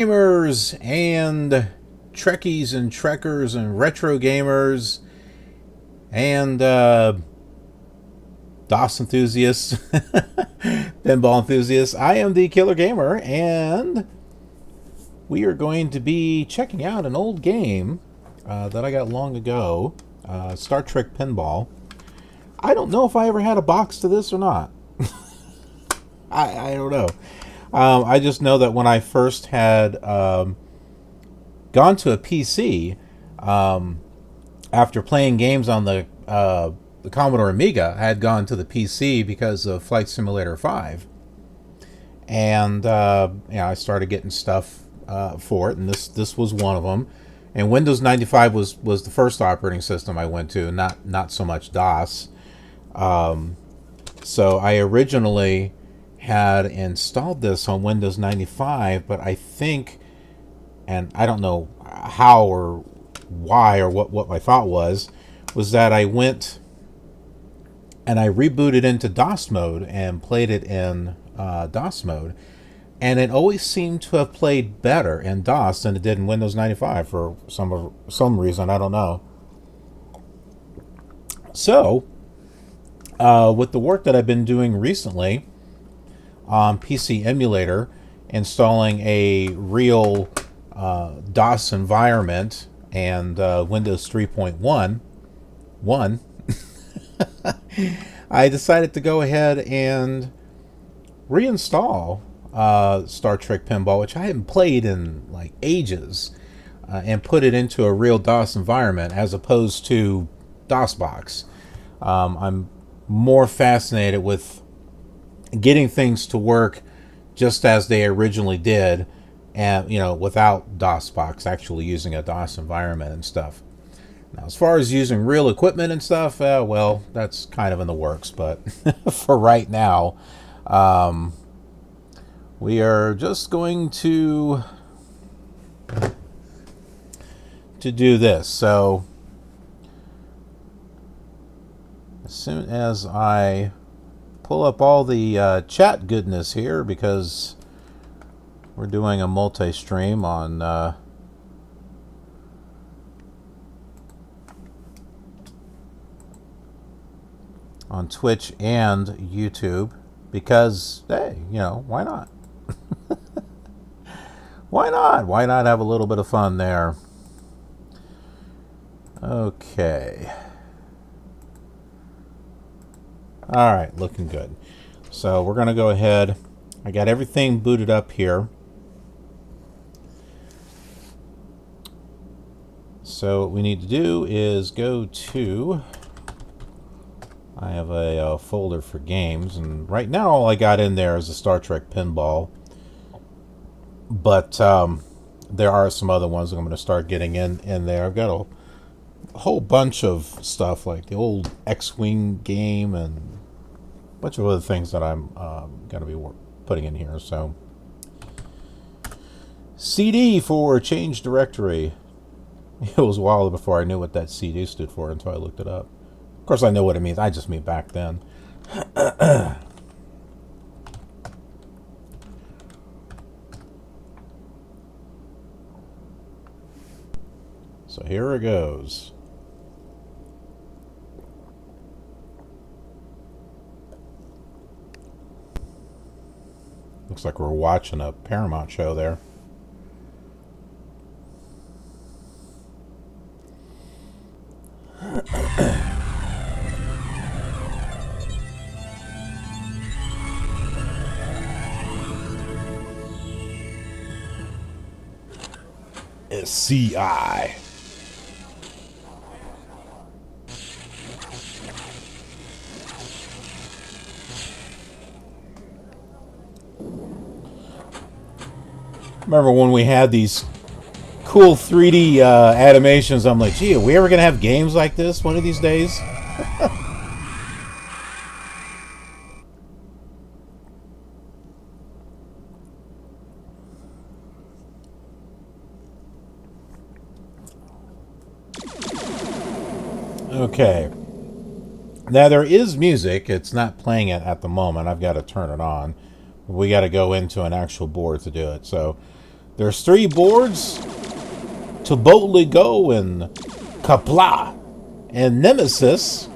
Gamers and Trekkies and Trekkers and retro gamers and DOS enthusiasts, pinball enthusiasts. I am the Killer Gamer, and we are going to be checking out an old game that I got long ago, Star Trek Pinball. I don't know if I ever had a box to this or not. I don't know. I just know that when I first had gone to a PC, after playing games on the Commodore Amiga, I had gone to the PC because of Flight Simulator 5. And I started getting stuff for it, and this was one of them. And Windows 95 was the first operating system I went to, not so much DOS. So I originally had installed this on Windows 95, but I think, and I don't know how or why or what my thought was that I went and I rebooted into DOS mode and played it in DOS mode, and it always seemed to have played better in DOS than it did in Windows 95 for some reason. I don't know. So with the work that I've been doing recently on PC Emulator, installing a real DOS environment and Windows 3.1, I decided to go ahead and reinstall Star Trek Pinball, which I hadn't played in like ages, and put it into a real DOS environment as opposed to DOSBox. I'm more fascinated with getting things to work just as they originally did, and without DOSBox, actually using a DOS environment and stuff. Now, as far as using real equipment and stuff, well, that's kind of in the works, but for right now, we are just going to do this. So as soon as I pull up all the chat goodness here, because we're doing a multi-stream on Twitch and YouTube, because hey, why not? Why not have a little bit of fun there? Okay. All right, looking good. So we're going to go ahead. I got everything booted up here. So what we need to do is go to, I have a folder for games, and right now all I got in there is the Star Trek Pinball. But there are some other ones I'm going to start getting in there. I've got a whole bunch of stuff like the old X-Wing game and a bunch of other things that I'm going to be putting in here. So CD for change directory. It was a while before I knew what that CD stood for until I looked it up. Of course I know what it means. I just mean back then. So here it goes. Looks like we're watching a Paramount show there. SCI. Remember when we had these cool 3D animations? I'm like, gee, are we ever going to have games like this one of these days? Okay. Now there is music. It's not playing it at the moment. I've got to turn it on. We got to go into an actual board to do it. So There's 3 boards. To Boldly Go and Kapla and Nemesis,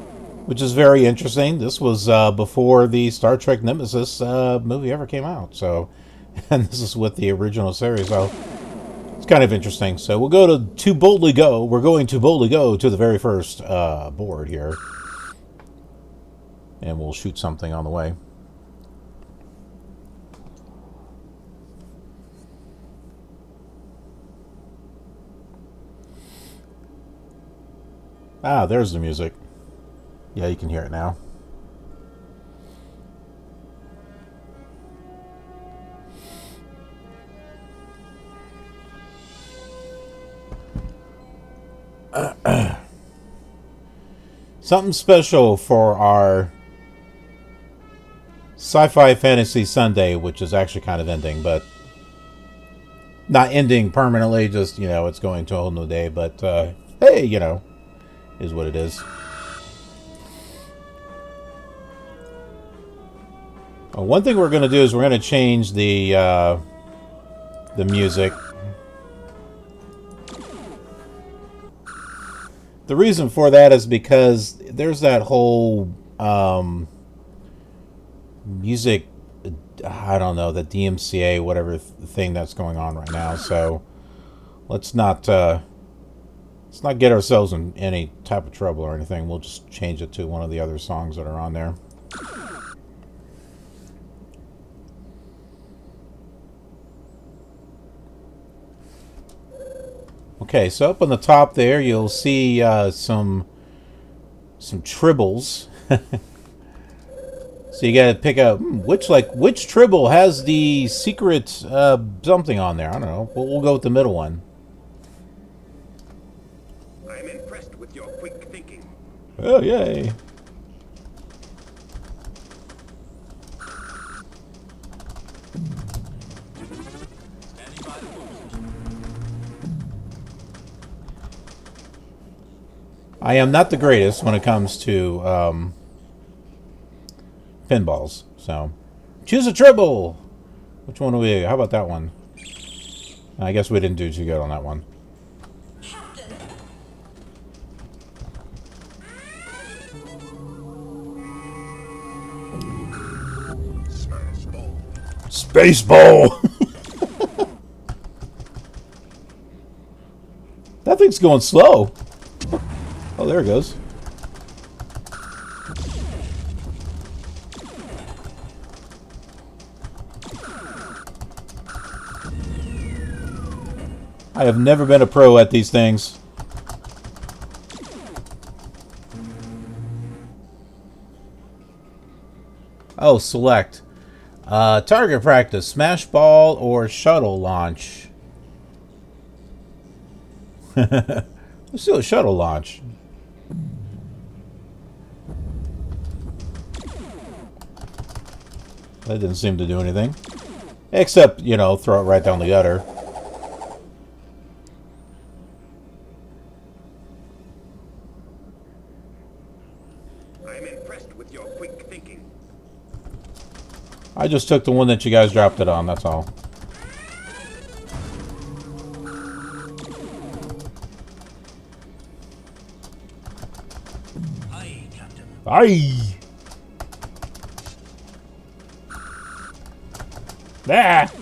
which is very interesting. This was before the Star Trek Nemesis movie ever came out. So, and this is with the original series. So, it's kind of interesting. So, we'll go to Boldly Go. We're going to Boldly Go to the very first board here. And we'll shoot something on the way. Ah, there's the music. Yeah, you can hear it now. Something special for our Sci-Fi Fantasy Sunday, which is actually kind of ending, but not ending permanently, just, you know, it's going to a whole new day, but hey, you know, is what it is. Well, one thing we're going to do is we're going to change the music. The reason for that is because there's that whole music, I don't know, the DMCA, whatever thing that's going on right now. So let's not get ourselves in any type of trouble or anything. We'll just change it to one of the other songs that are on there. Okay, so up on the top there, you'll see some tribbles. So you got to pick out which tribble has the secret something on there. I don't know. We'll go with the middle one. I'm impressed with your quick thinking. Oh, yay. I am not the greatest when it comes to pinballs, so choose a tribble. Which one do we? How about that one? I guess we didn't do too good on that one. Space ball. That thing's going slow. Oh, there it goes. I have never been a pro at these things. Oh, select. Target practice, smash ball or shuttle launch. Let's do a shuttle launch. That didn't seem to do anything. Except, you know, throw it right down the gutter. I'm impressed with your quick thinking. I just took the one that you guys dropped it on, that's all. Aye, Captain. Aye! Ah!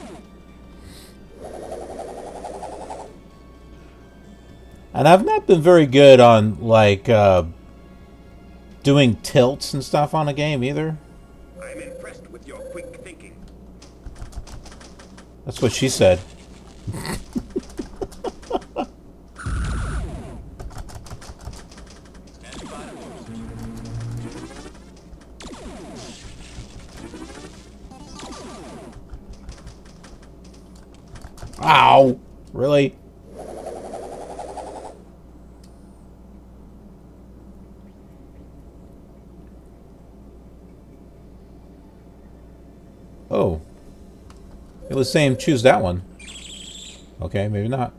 And I've not been very good on, like, doing tilts and stuff on a game either. I'm impressed with your quick thinking. That's what she said. Ow! Really? Oh. It was saying choose that one. Okay, maybe not.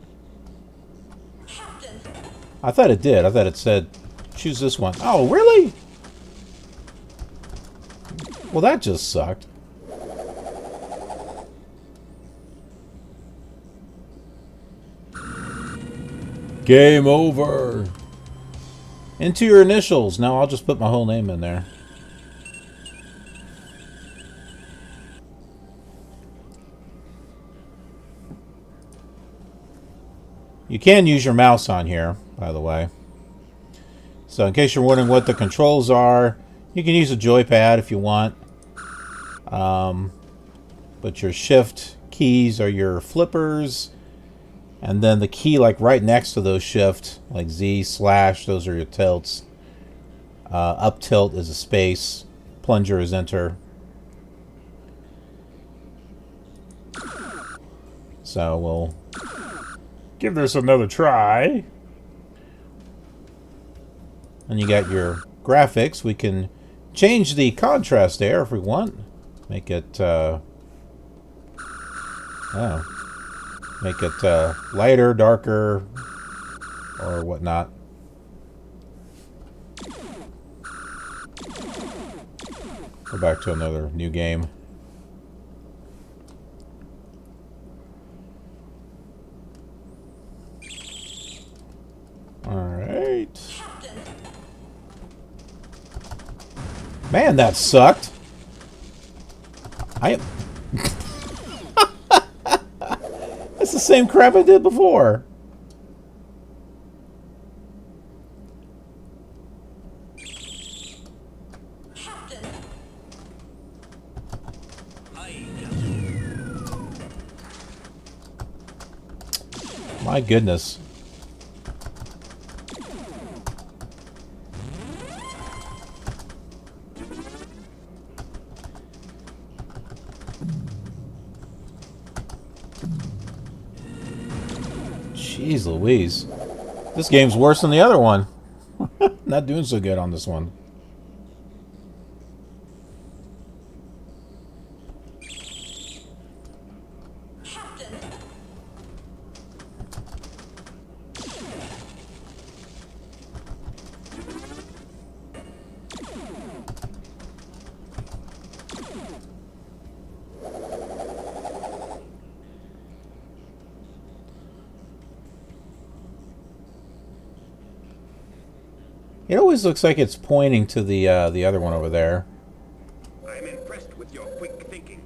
I thought it did. I thought it said choose this one. Oh, really? Well, that just sucked. Game over. Enter your initials. Now I'll just put my whole name in there. You can use your mouse on here, by the way. So in case you're wondering what the controls are, you can use a joypad if you want. But your shift keys are your flippers. And then the key like right next to those shift, like Z, slash, those are your tilts. Up tilt is a space. Plunger is enter. So we'll give this another try. And you got your graphics. We can change the contrast there if we want. Make it lighter, darker, or whatnot. Go back to another new game. Alright. Man, that sucked. That's the same crap I did before. My goodness. Jeez Louise. This game's worse than the other one. Not doing so good on this one. It always looks like it's pointing to the other one over there. I'm impressed with your quick thinking.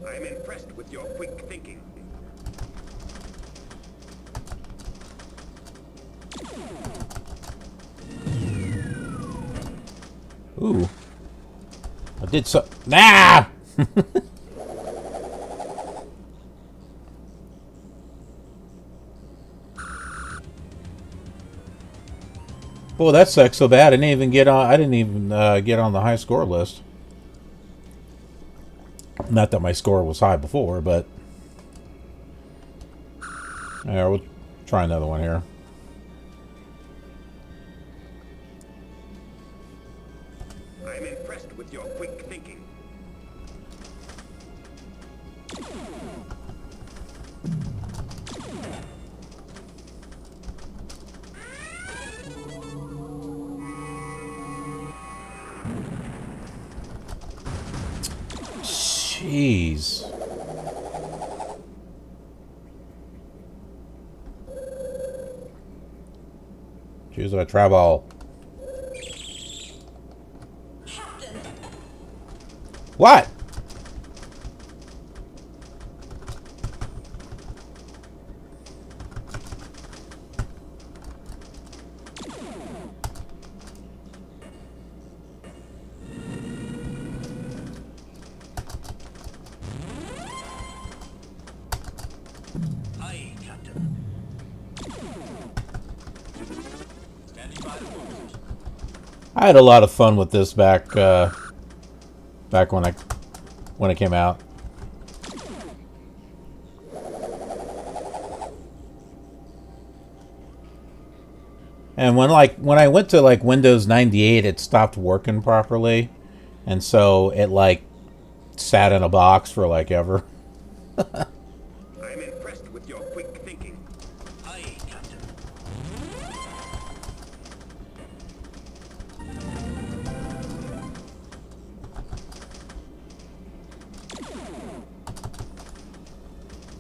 I'm impressed with your quick thinking. Ooh. I did so... Ah! Boy, that sucks so bad. I didn't even get on. I didn't even get on the high score list. Not that my score was high before, but yeah, we'll try another one here. I'm impressed with your quick thinking. Jeez. Choose a travel. What? I had a lot of fun with this back when it came out. And when I went to like Windows 98, it stopped working properly, and so it like sat in a box for like ever. I'm impressed with your quick thinking. Aye, Captain.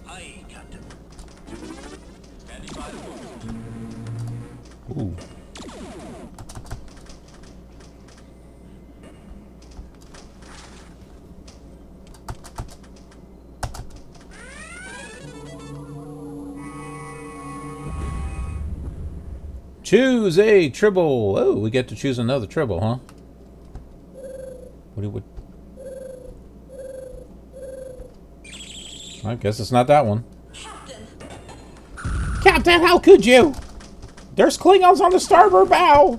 Aye, Captain. Standing by. Ooh. Choose a tribble. Oh, we get to choose another tribble, huh? What do we... I guess it's not that one. Captain, how could you? There's Klingons on the starboard bow.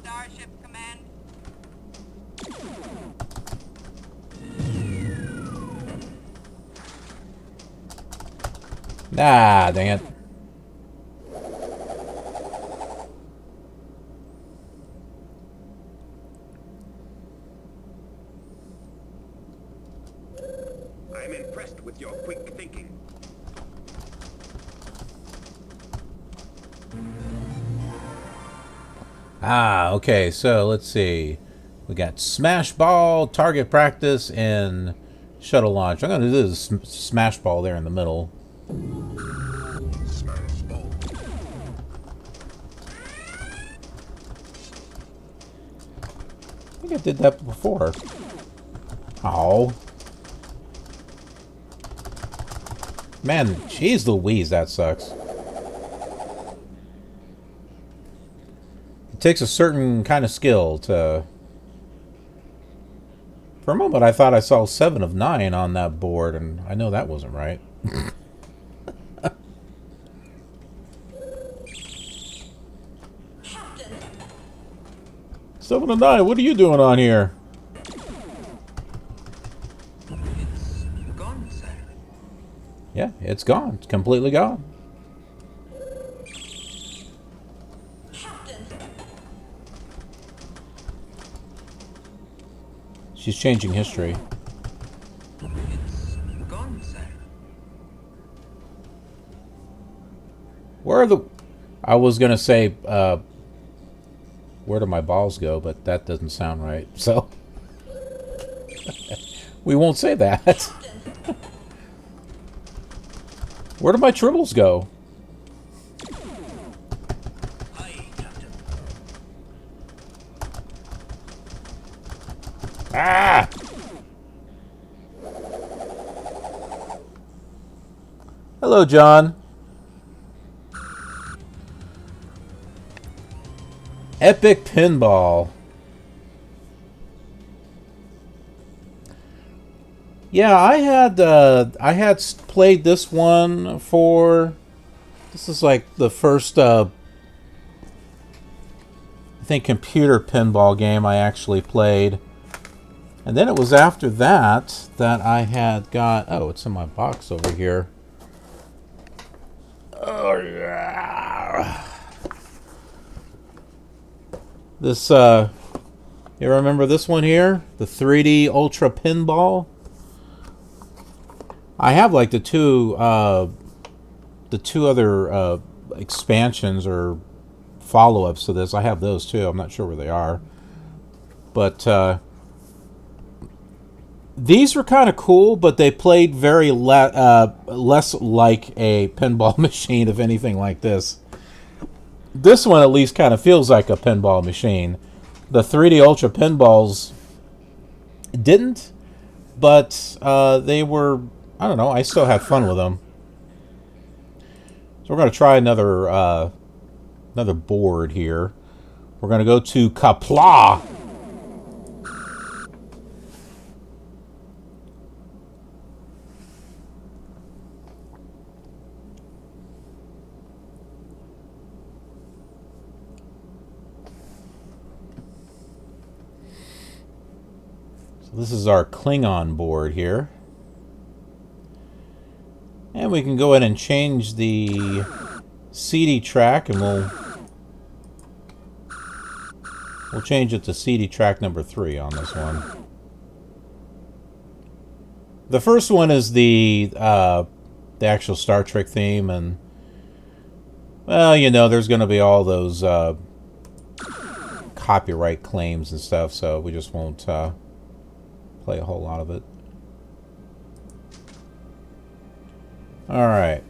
Starship Command. Ah, dang it. I'm impressed with your quick thinking. Ah, okay, so let's see. We got Smash Ball, Target Practice, and Shuttle Launch. I'm going to do the Smash Ball there in the middle. Smash ball. I think I did that before. Oh. Man, jeez Louise, that sucks. It takes a certain kind of skill to... For a moment, I thought I saw 7 of 9 on that board, and I know that wasn't right. 7 of 9, what are you doing on here? It's gone, sir. Yeah, it's gone. It's completely gone. She's changing history. It's gone, sir. Where are the... I was going to say, where do my balls go? But that doesn't sound right. So, we won't say that. Where do my tribbles go? Aye, Captain. Ah! Hello, John. Epic Pinball. Yeah, I had played this one for... This is like the first, I think, computer pinball game I actually played. And then it was after that that I had got... Oh, it's in my box over here. Oh, yeah. This, you remember this one here? The 3D Ultra Pinball? I have like the two other expansions or follow-ups to this. I have those too. I'm not sure where they are. But these were kind of cool, but they played very less like a pinball machine, if anything like this. This one at least kind of feels like a pinball machine. The 3D Ultra Pinballs didn't, but they were, I don't know, I still had fun with them. So we're going to try another board here. We're going to go to Kapla. This is our Klingon board here. And we can go ahead and change the CD track, and we'll change it to CD track number 3 on this one. The first one is the actual Star Trek theme, and well, you know, there's going to be all those copyright claims and stuff, so we just won't play a whole lot of it. All right.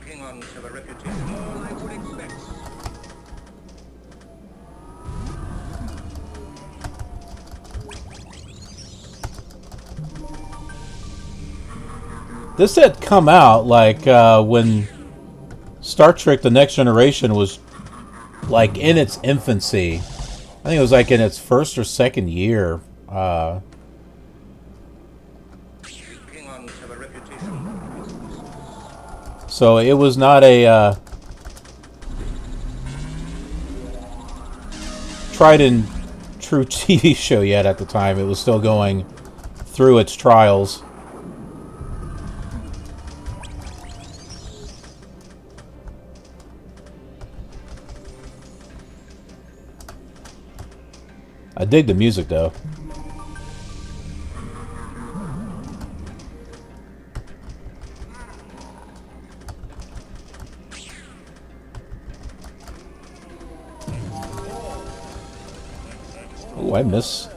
Hang on to the reputation. All I would expect. This had come out like when Star Trek The Next Generation was like in its infancy. I think it was like in its first or second year. So it was not a tried and true TV show yet at the time. It was still going through its trials. I dig the music though. Oh, I miss.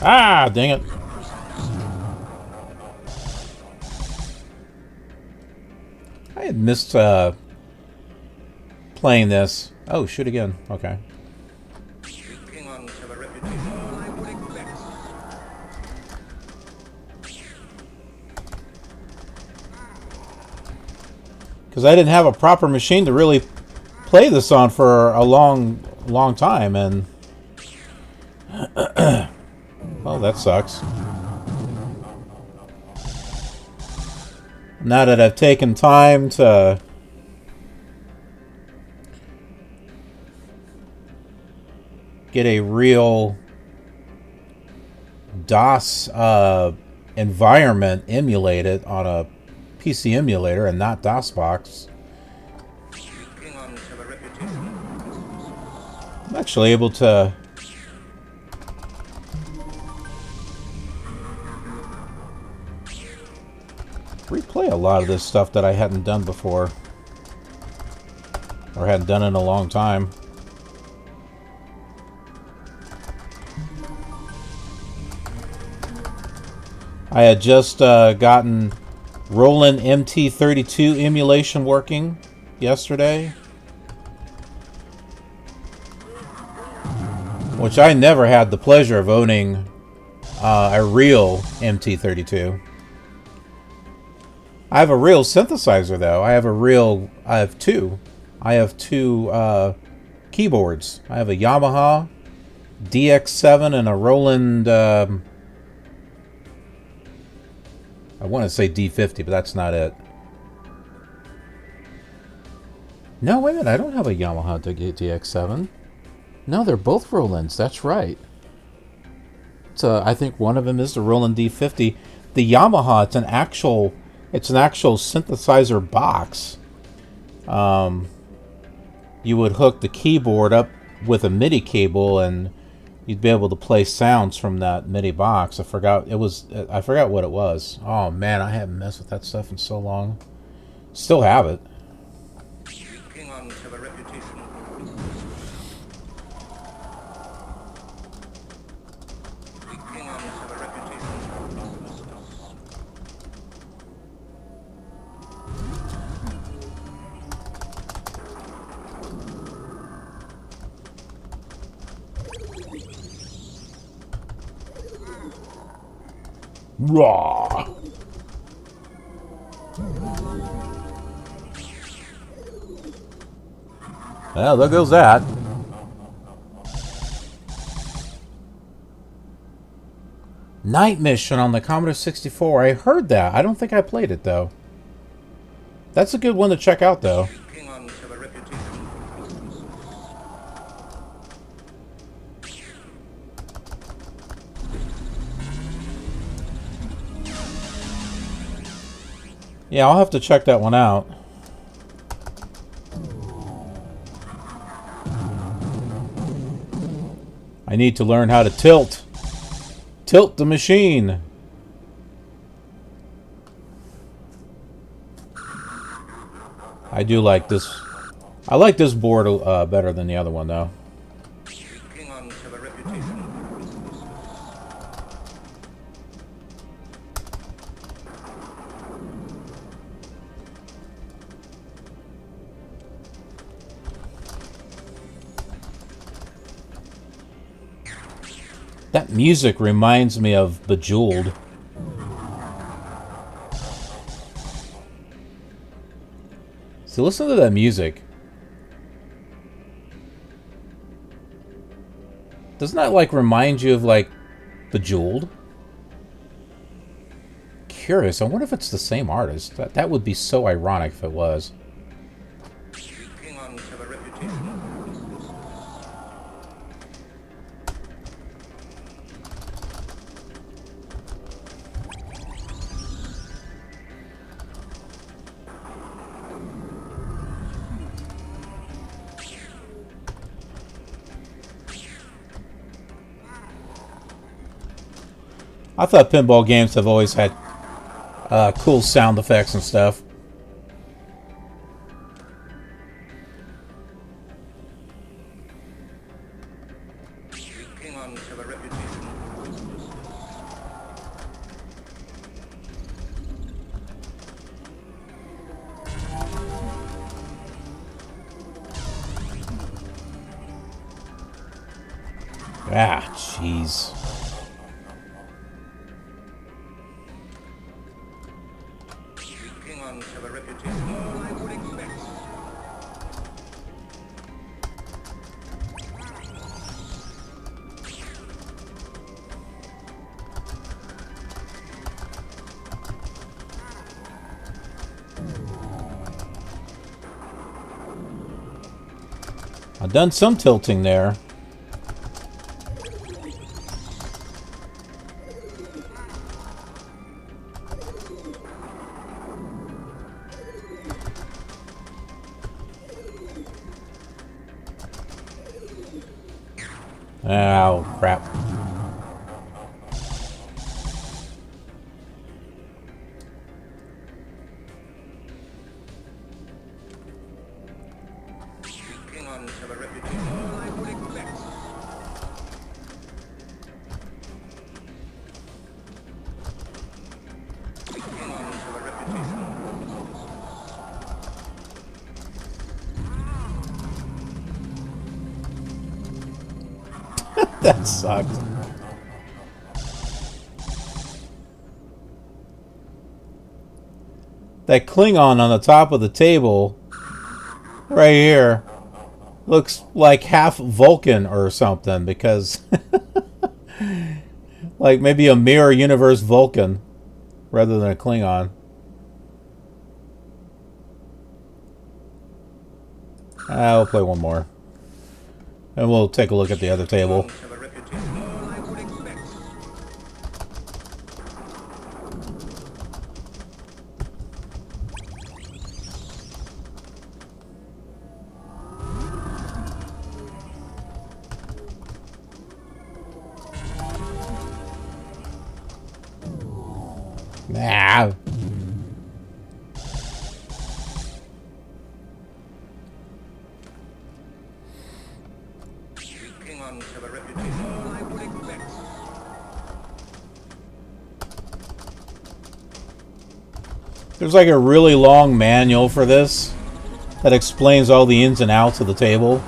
Ah, dang it. I had missed playing this. Oh, shoot again. Okay. Because I didn't have a proper machine to really play this on for a long time, and well, that sucks. Now that I've taken time to get a real DOS environment emulated on a PC emulator and not DOSBox, I'm actually able to replay a lot of this stuff that I hadn't done before, or hadn't done in a long time. I had just gotten Roland MT32 emulation working yesterday, which I never had the pleasure of owning a real MT32. I have a real synthesizer though. I have two. I have two keyboards. I have a Yamaha DX7 and a Roland I want to say D50, but that's not it. No, wait a minute. I don't have a Yamaha DX7. No, they're both Rolands. That's right. I think one of them is the Roland D50. The Yamaha, it's an actual synthesizer box. You would hook the keyboard up with a MIDI cable, and you'd be able to play sounds from that MIDI box. I forgot what it was. Oh man, I haven't messed with that stuff in so long. Still have it. Hang on to the reputation. Hang on to the reputation. Raw. Well, there goes that. Night Mission on the Commodore 64. I heard that. I don't think I played it though. That's a good one to check out though. Hang on to the reputation. Yeah, I'll have to check that one out. I need to learn how to tilt. Tilt the machine. I do like this. I like this board better than the other one, though. Hang on to the reputation. That music reminds me of Bejeweled. See, listen to that music. Doesn't that, like, remind you of, like, Bejeweled? Curious. I wonder if it's the same artist. That would be so ironic if it was. Hang on to the reputation. I thought pinball games have always had cool sound effects and stuff. Hang on to the reputation. Ah, jeez. Hang on to the reputation. All I would expect. I've done some tilting there. Oh, crap. Hang on to the reputation. All I would expect. Hang on to the reputation. That sucked. That Klingon on the top of the table, right here, looks like half Vulcan or something, because like maybe a mirror universe Vulcan rather than a Klingon. I'll play one more. And we'll take a look at the other table. To the reputation. All I would expect. Ah. Hang on to the reputation. All I would expect. There's like a really long manual for this that explains all the ins and outs of the table.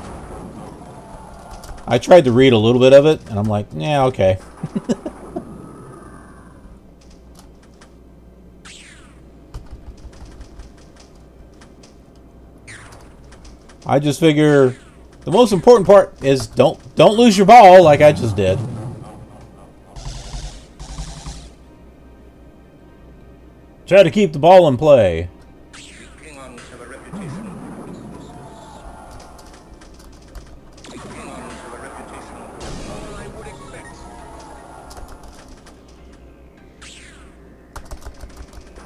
I tried to read a little bit of it, and I'm like, yeah, okay. I just figure the most important part is don't lose your ball like I just did. Try to keep the ball in play. Hang on to the reputation. Hang on to the reputation. All I would expect.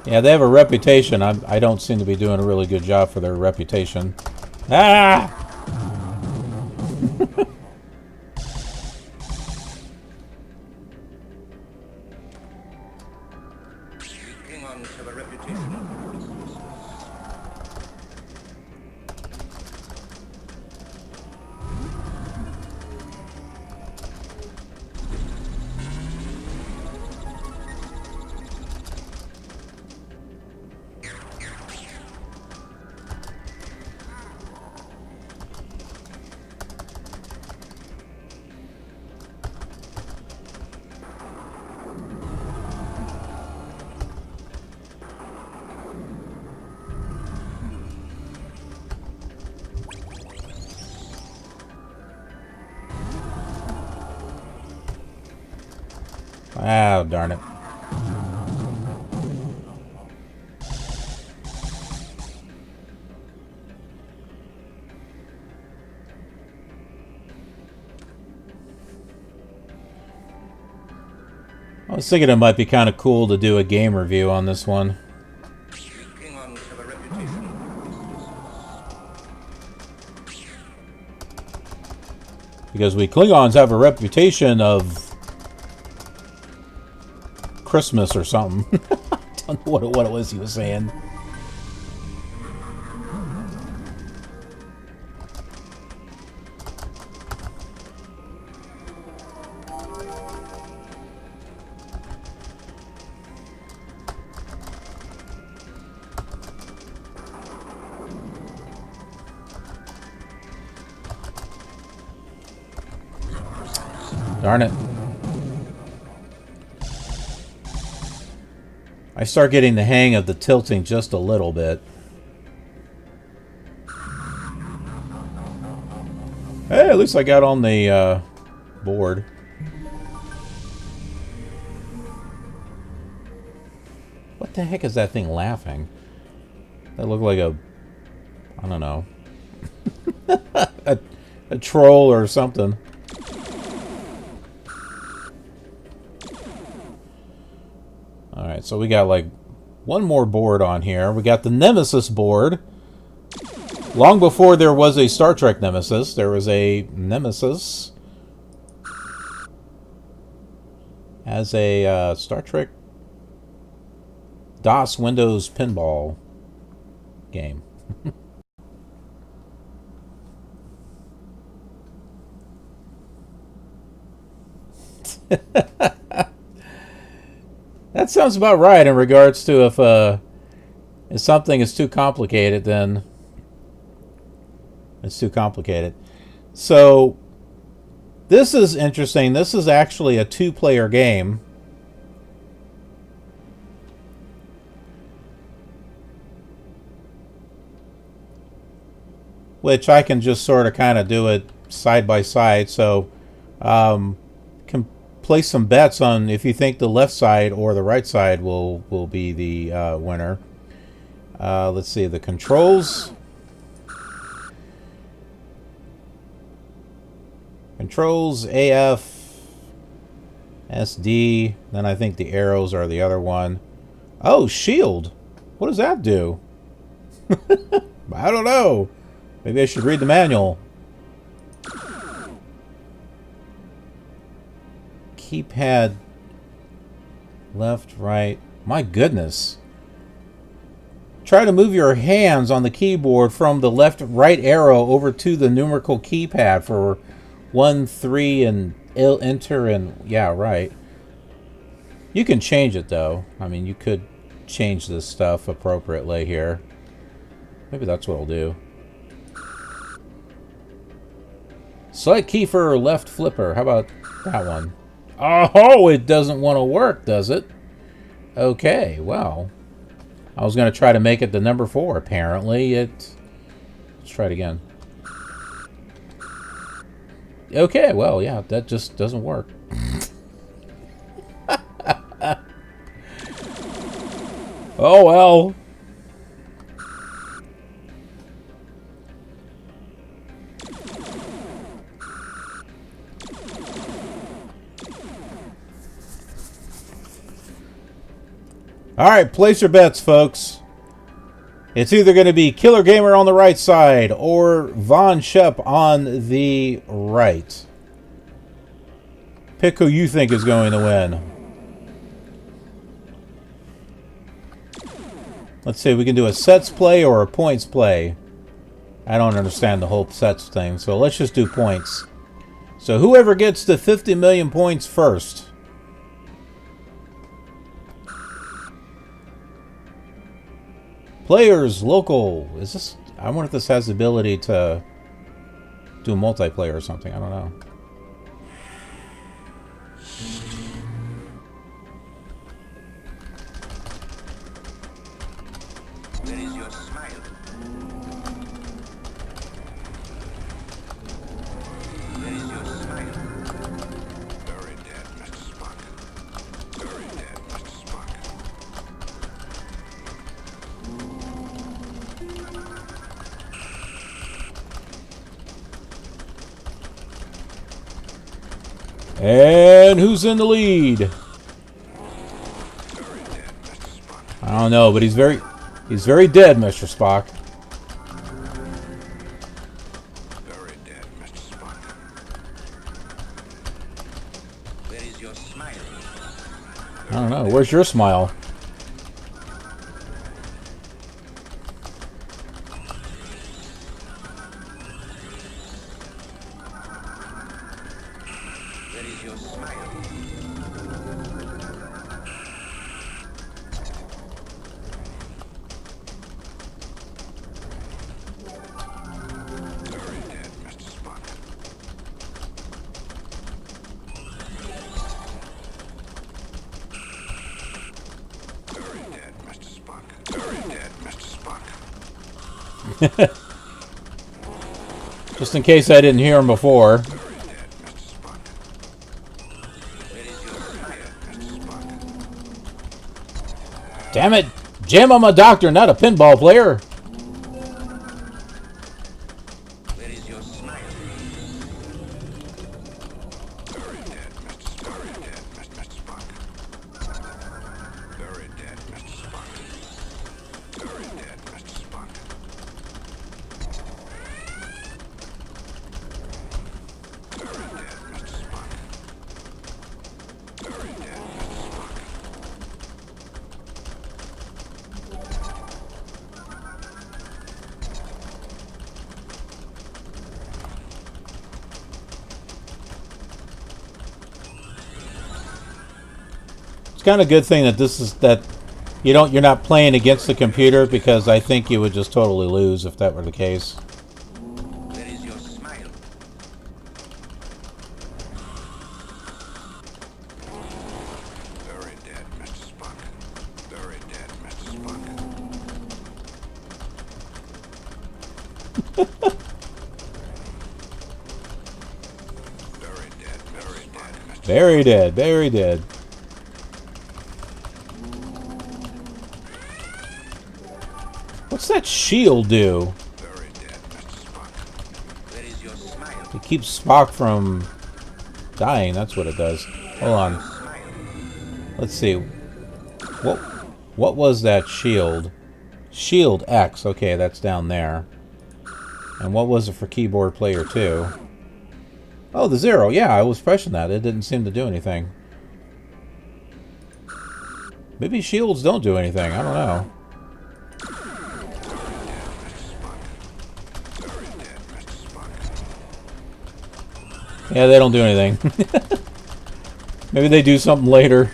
Yeah, they have a reputation. I don't seem to be doing a really good job for their reputation. Ah! Klingons have a reputation. Ah, darn it. I was thinking it might be kind of cool to do a game review on this one. Klingons have a reputation. Because we Klingons have a reputation of Christmas or something. I don't know what it was he was saying. Darn it. I start getting the hang of the tilting just a little bit. Hey, at least I got on the board. What the heck is that thing laughing? That looked like a... I don't know. a troll or something. Alright, so we got like one more board on here. We got the Nemesis board. Long before there was a Star Trek Nemesis, there was a Nemesis as a Star Trek DOS Windows pinball game. That sounds about right in regards to if something is too complicated, then it's too complicated. So this is interesting. This is actually a two-player game. Which I can just sort of kind of do it side by side. So can place some bets on if you think the left side or the right side will be the winner. Let's see, the controls. Controls, AF, SD, then I think the arrows are the other one. Oh, shield. What does that do? I don't know. Maybe I should read the manual. Keypad, left, right. My goodness. Try to move your hands on the keyboard from the left right arrow over to the numerical keypad for 1, 3, and enter, and yeah, right. You can change it though. I mean, you could change this stuff appropriately here. Maybe that's what I'll do. Select key for left flipper. How about that one? Oh, it doesn't want to work, does it? Okay, well, I was going to try to make it the number 4. Apparently, let's try it again. Okay, well, yeah, that just doesn't work. Oh, well. Alright, place your bets, folks. It's either going to be Killer Gamer on the right side or Von Shep on the right. Pick who you think is going to win. Let's see, we can do a sets play or a points play. I don't understand the whole sets thing, so let's just do points. So whoever gets to 50 million points first. Players, local. Is this... I wonder if this has the ability to do multiplayer or something. I don't know. Where is your smile? Where is your smile? Very dead, Mr. Spock. Very dead, Mr. Spock. And who's in the lead? I don't know, but he's very dead, Mr. Spock. Very dead, Mr. Spock. Where is your smile? I don't know. Where's your smile? Where is your smile? Very dead, Mr. Spock. Very dead, Mr. Spock. Very dead, Mr. Spock. Just in case I didn't hear him before. Very dead, Mr. Spock. Where is your smile? Mr. Spock. Damn it! Jim, I'm a doctor, not a pinball player. Where is your smile? Very dead, Mr. Spock. Very dead, Mr. Spock. Very dead, Mr. Spock. Very dead, Mr. Spock. Very dead, Mr. Spock. Very dead, Mr. Spock. It's kind of a good thing that you're not playing against the computer, because I think you would just totally lose if that were the case. Where is your smile? Very dead, Mr. Spock. Very dead, Mr. Spock. Very dead, Mr. Spock. Very dead, very dead. What's that shield do? Very dead, Mr. Spock. Where is your smile? It keeps Spock from dying, that's what it does. Hold on. Smile. Let's see. What was that shield? Shield X. Okay, that's down there. And what was it for keyboard player 2? Oh, the 0. Yeah, I was pressing that. It didn't seem to do anything. Maybe shields don't do anything. I don't know. Very dead, Mr. Spock. Yeah, they don't do anything. Maybe they do something later.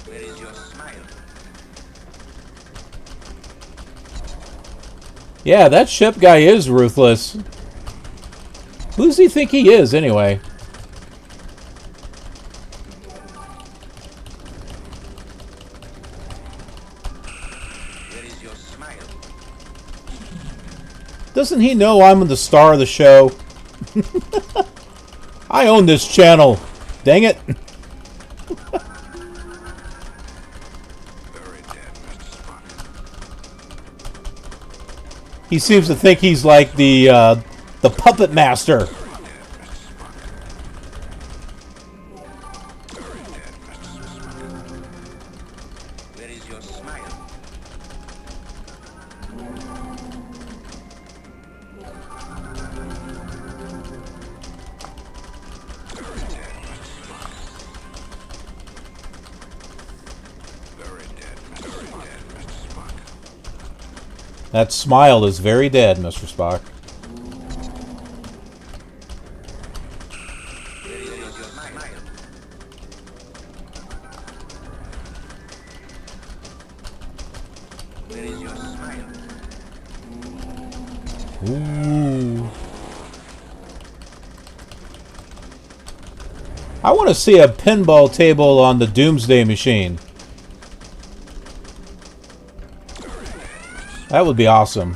Where is your smile? Yeah, that ship guy is ruthless. Who does he think he is, anyway? Where is your smile? Doesn't he know I'm the star of the show? I own this channel. Dang it. Very dead, Mr. Spock. He seems to think he's like the puppet master. Where is your smile? Very dead, Mr. Spock. That smile is very dead, Mr. Spock. Where is your smile? Where is your smile? Ooh. I want to see a pinball table on the Doomsday Machine. That would be awesome.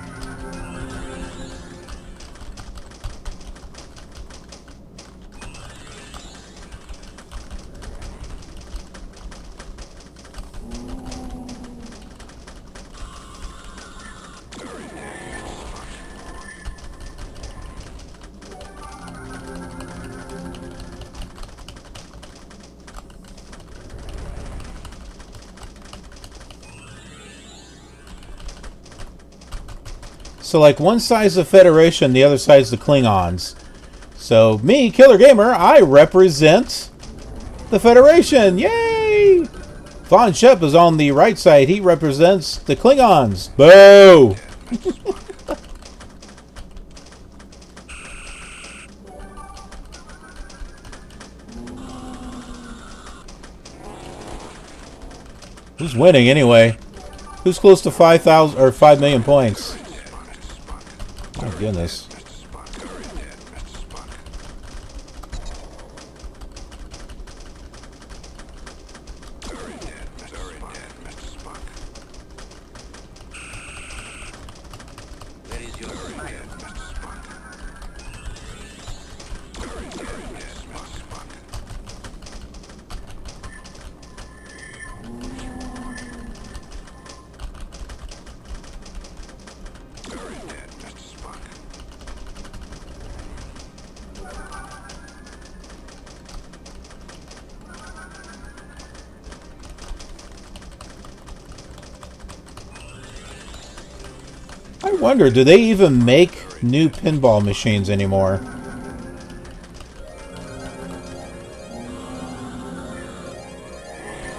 So, like, one side's the Federation, the other side's the Klingons. So, me, Killer Gamer, I represent the Federation. Yay! Von Shep is on the right side. He represents the Klingons. Boo! Who's winning anyway? Who's close to 5,000 or 5 million points? My goodness. Where is your smile? I wonder, do they even make new pinball machines anymore?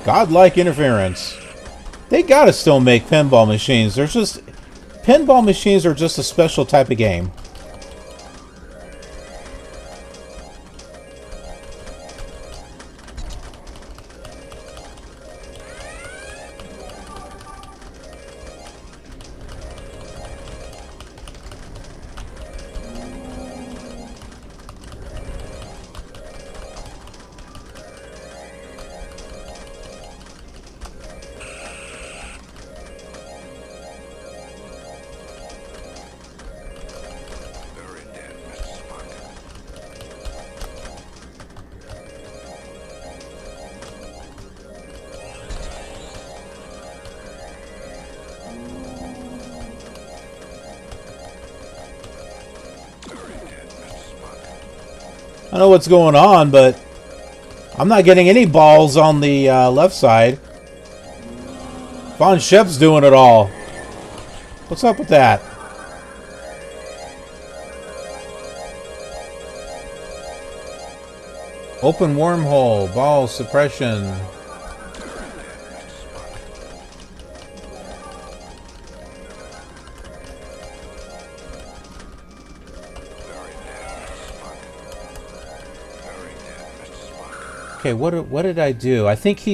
Godlike interference. They gotta still make pinball machines. There's just... Pinball machines are just a special type of game. I know what's going on, but I'm not getting any balls on the left side. Von Shep's doing it all. What's up with that? Open wormhole, ball suppression. Okay, what did I do? I think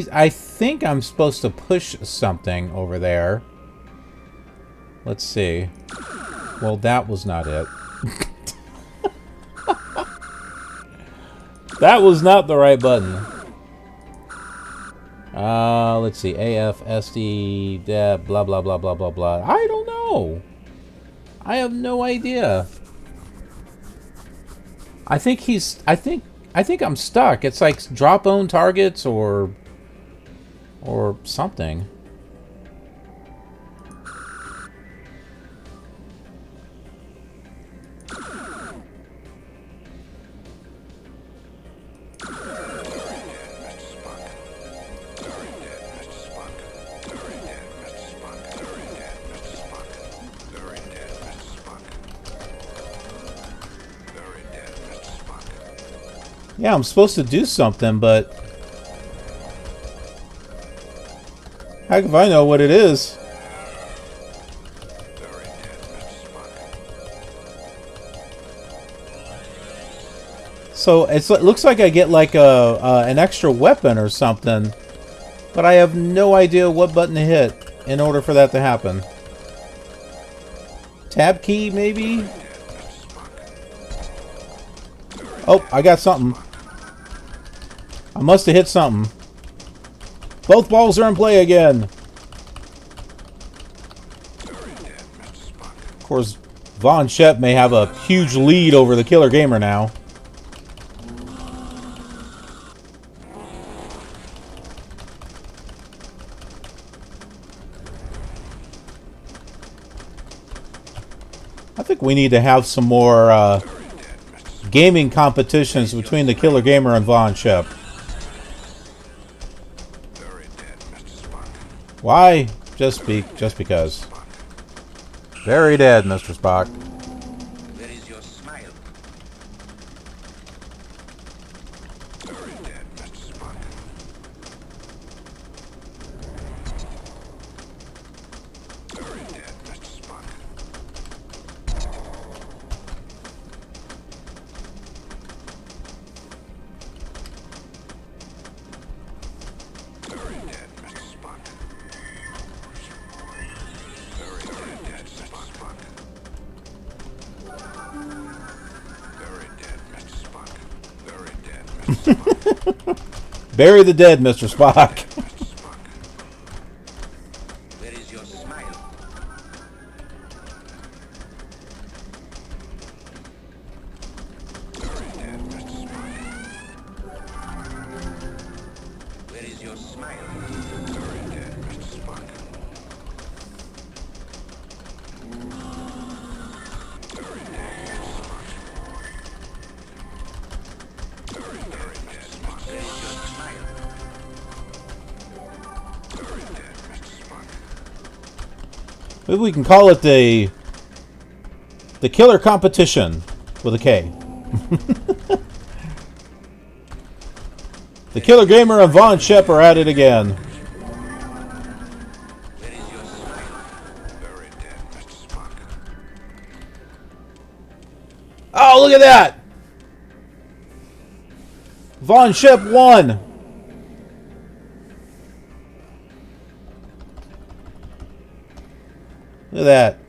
I'm supposed to push something over there. Let's see. Well, that was not it. That was not the right button. Let's see. AF, SD, blah, blah, blah, blah, blah, blah. I don't know. I have no idea. I think I'm stuck. It's like drop own targets or something. Yeah, I'm supposed to do something, but heck if I know what it is. Very dead, Mr. Spock. So it looks like I get like an extra weapon or something, but I have no idea what button to hit in order for that to happen. Tab key, maybe? Oh, I got something. I must have hit something. Both balls are in play again. Of course, Von Shep may have a huge lead over the Killer Gamer now. I think we need to have some more gaming competitions between the Killer Gamer and Von Shep. Very dead, Mr. Spock. Why? Just because. Very dead, Mr. Spock. Where is your smile? Very dead, Mr. Spock. Very dead, Mr. Spock. Very dead, Mr. Spock. Very dead, Mr. Spock. Very dead, Mr. Spock. Very dead, Mr. Spock. Bury the dead, Mr. Spock. Mr. Spock. Where is your smile? Very dead, Mr. Spock. Where is your smile? Very dead, Mr. Spock. Very dead, Mr. Spock. Very dead, Mr. Spock. Where is your smile? Very dead, Mr. Spock. Maybe we can call it the Killer Competition with a K. The Killer Gamer and Von Shep are at it again. Where is your smile? Very dead, Mr. Spock. Oh, look at that! Von Shep won! Look at that.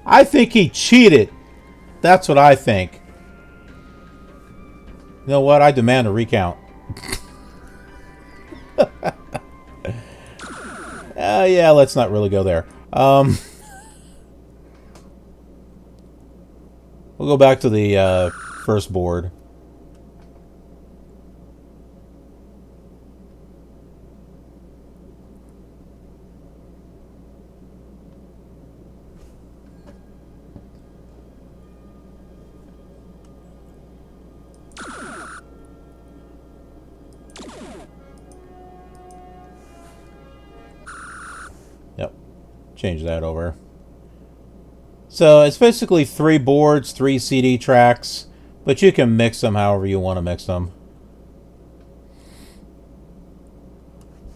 I think he cheated. That's what I think. You know what? I demand a recount. Yeah, let's not really go there. We'll go back to the first board. Yep, change that over. So it's basically 3 boards, 3 CD tracks, but you can mix them however you want to mix them.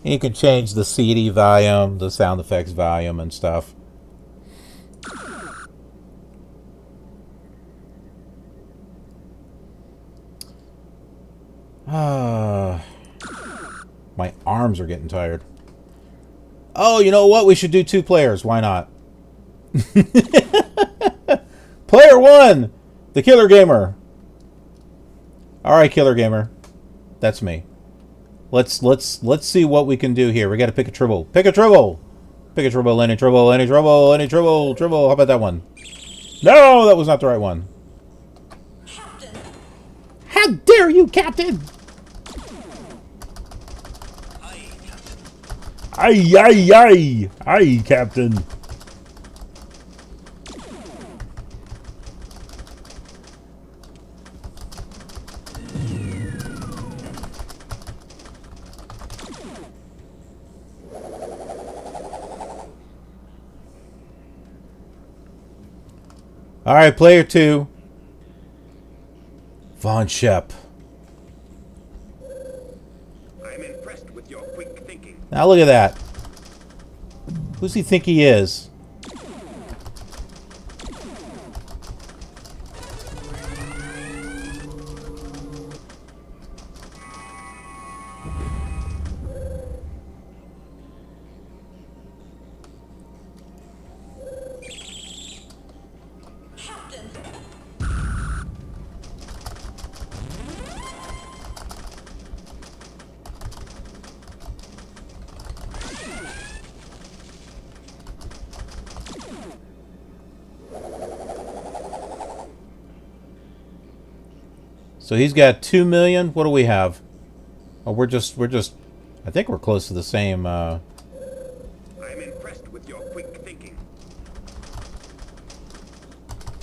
And you can change the CD volume, the sound effects volume, and stuff. My arms are getting tired. Oh, you know what? We should do 2 players. Why not? Player 1, the Killer Gamer. All right, Killer Gamer, that's me. Let's see what we can do here. We got to pick a triple. Pick a triple. Pick a triple. Any triple. Any triple. Any triple. Triple. How about that one? No, that was not the right one. Captain. How dare you, Captain? Aye, aye, aye. Aye, Captain. All right, player 2. Von Shep. I'm impressed with your quick thinking. Now look at that. Who's he think he is? Captain. So he's got 2 million. What do we have? Oh, we're just. I think we're close to the same. I'm impressed with your quick thinking.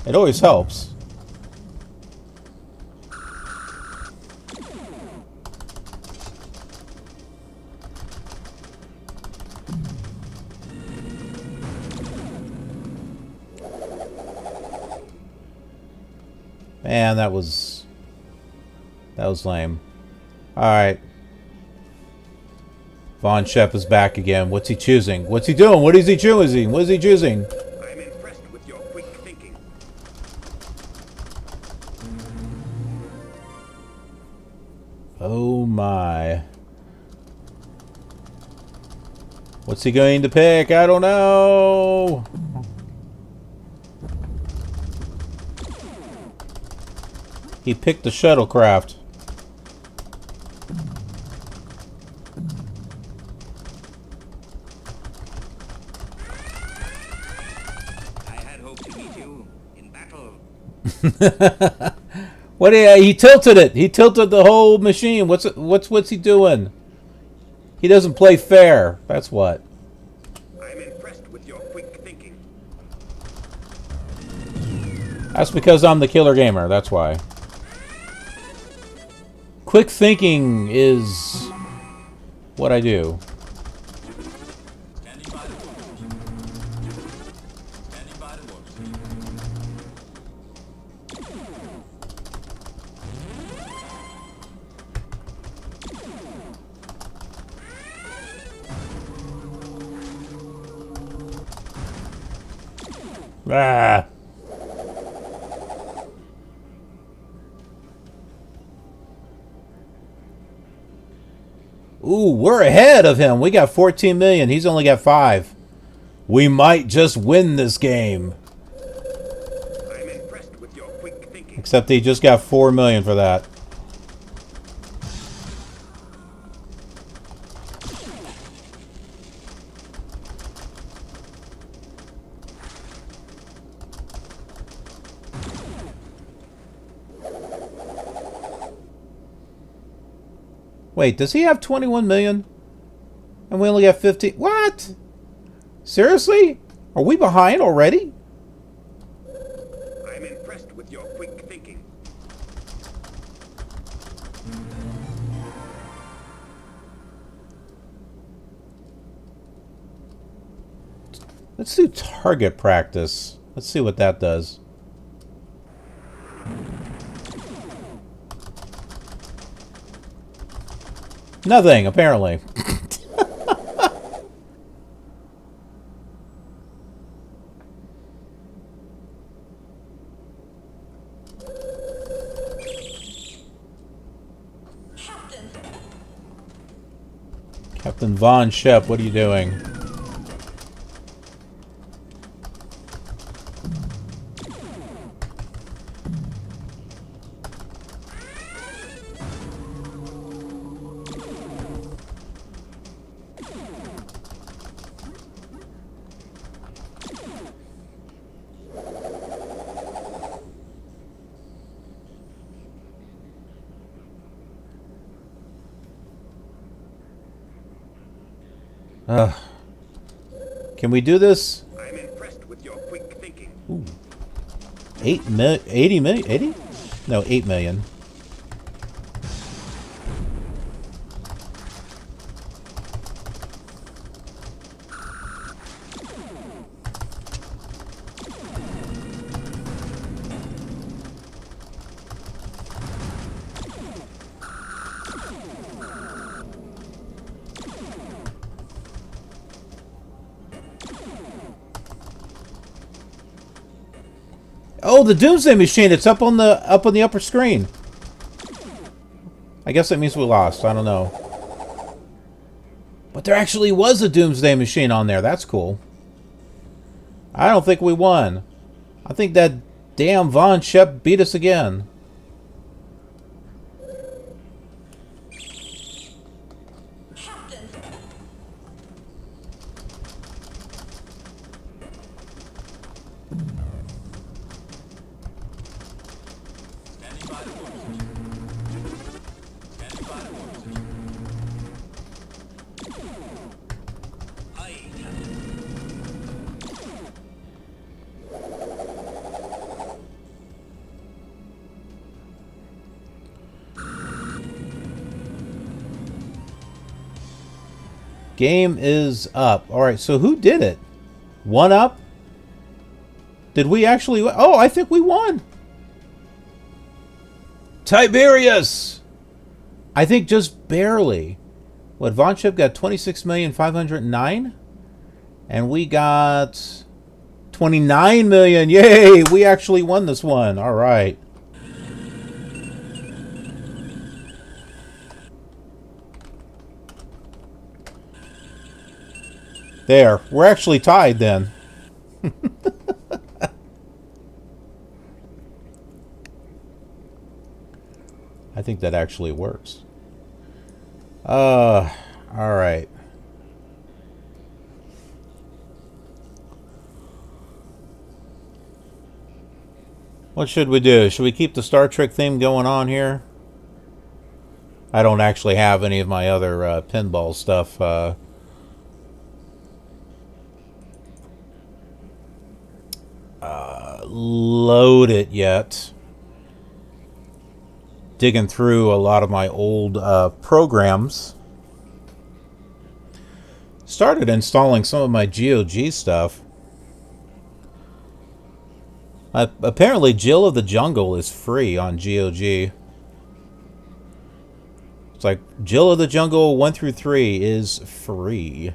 It always helps. Man, that was lame. All right. Von Shep is back again. What's he choosing? What's he doing? What is he choosing? What is he choosing? I'm impressed with your quick thinking. Oh my. What's he going to pick? I don't know. He picked the shuttlecraft. I had hoped to meet you in battle. What? He tilted it. He tilted the whole machine. What's he doing? He doesn't play fair. That's what. I'm impressed with your quick thinking. That's because I'm the killer gamer. That's why. Quick thinking is what I do. Standing by the orders. Standing by the orders. Ah. Ooh, we're ahead of him. We got 14 million. He's only got 5. We might just win this game. I'm impressed with your quick thinking. Except he just got 4 million for that. Wait, does he have 21 million? And we only got 50? What? Seriously? Are we behind already? I'm impressed with your quick thinking. Let's do target practice. Let's see what that does. Nothing, apparently. Captain. Captain Von Shep, what are you doing? Can we do this? I'm impressed with your quick thinking. Ooh. 80 million? 80? No, 8 million. Oh, the Doomsday Machine. It's up on the upper screen. I guess that means we lost. I don't know. But there actually was a Doomsday Machine on there. That's cool. I don't think we won. I think that damn Von Shep beat us again. Captain. Standing by. Standing by. Aye, Captain. Game is up. Alright, so who did it? 1UP? Did we actually... Oh, I think we won! Tiberius! I think just barely. What, Von Ship got 26,509,000? And we got 29 million. Yay! We actually won this one. Alright. There. We're actually tied then. I think that actually works. Alright. What should we do? Should we keep the Star Trek theme going on here? I don't actually have any of my other pinball stuff. Loaded yet. Digging through a lot of my old programs. Started installing some of my GOG stuff. Apparently Jill of the Jungle is free on GOG. It's like Jill of the Jungle 1 through 3 is free.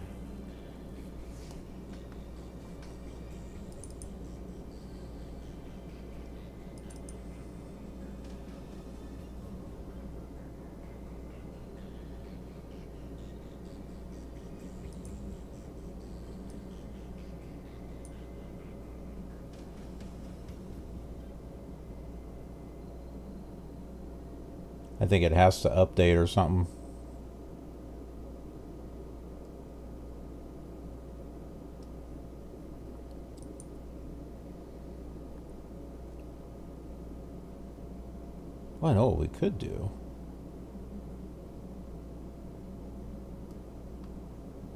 I think it has to update or something. Well, I know what we could do.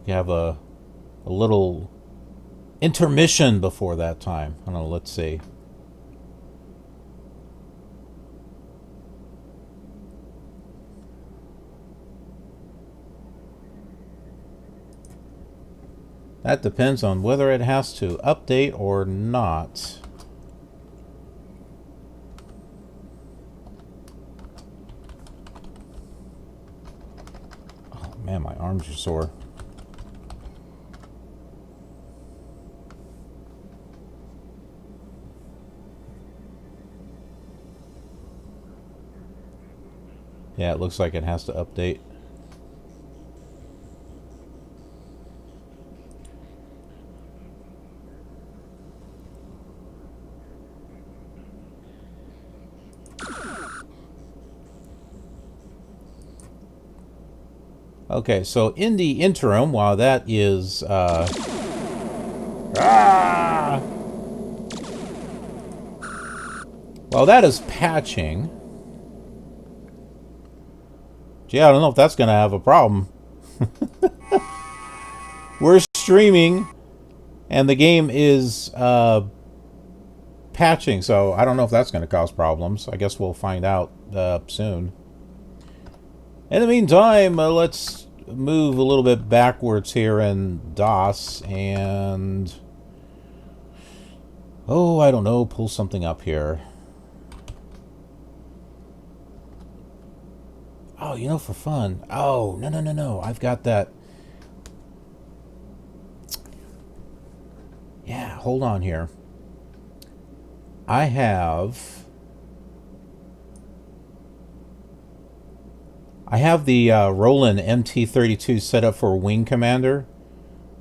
You have a little intermission before that time. I don't know, let's see. That depends on whether it has to update or not. Oh man, my arms are sore. Yeah, it looks like it has to update. Okay, so in the interim, while that is while that is patching, gee, I don't know if that's going to have a problem. We're streaming, and the game is patching, so I don't know if that's going to cause problems. I guess we'll find out soon. In the meantime, let's move a little bit backwards here in DOS and... oh, I don't know, pull something up here. Oh, you know, for fun. Oh, no. I've got that. Yeah, hold on here. I have the Roland MT32 set up for Wing Commander,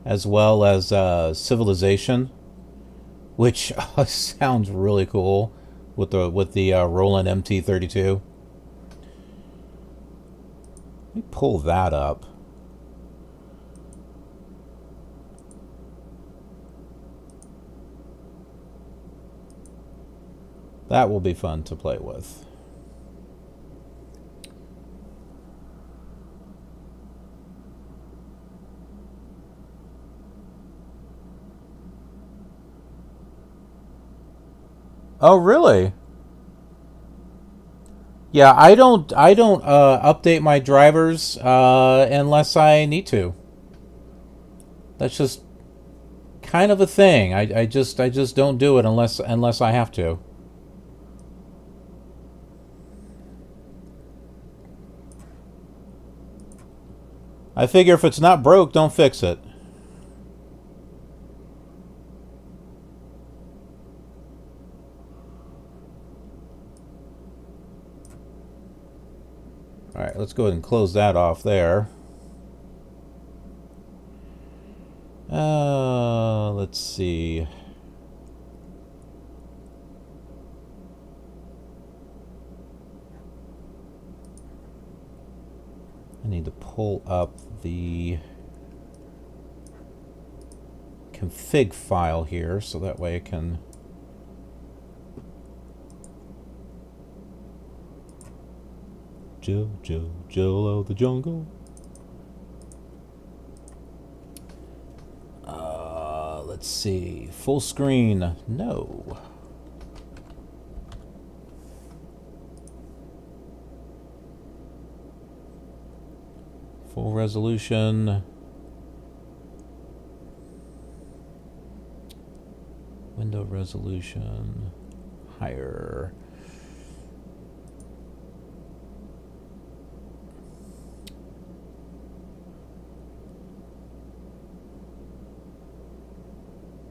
as well as Civilization, which sounds really cool with the Roland MT32. Let me pull that up. That will be fun to play with. Oh, really? Yeah, I don't update my drivers unless I need to. That's just kind of a thing. I just don't do it unless I have to. I figure if it's not broke, don't fix it. Alright, let's go ahead and close that off there. Let's see. I need to pull up the config file here so that way I can Joe of the jungle. Let's see. Full screen. No. Full resolution. Window resolution. Higher.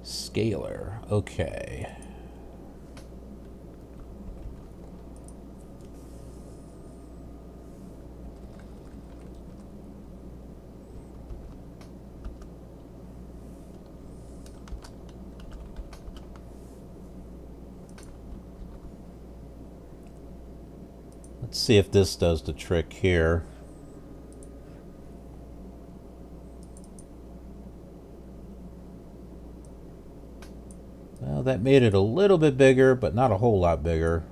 Scalar. Okay. Let's see if this does the trick here. Well, that made it a little bit bigger, but not a whole lot bigger.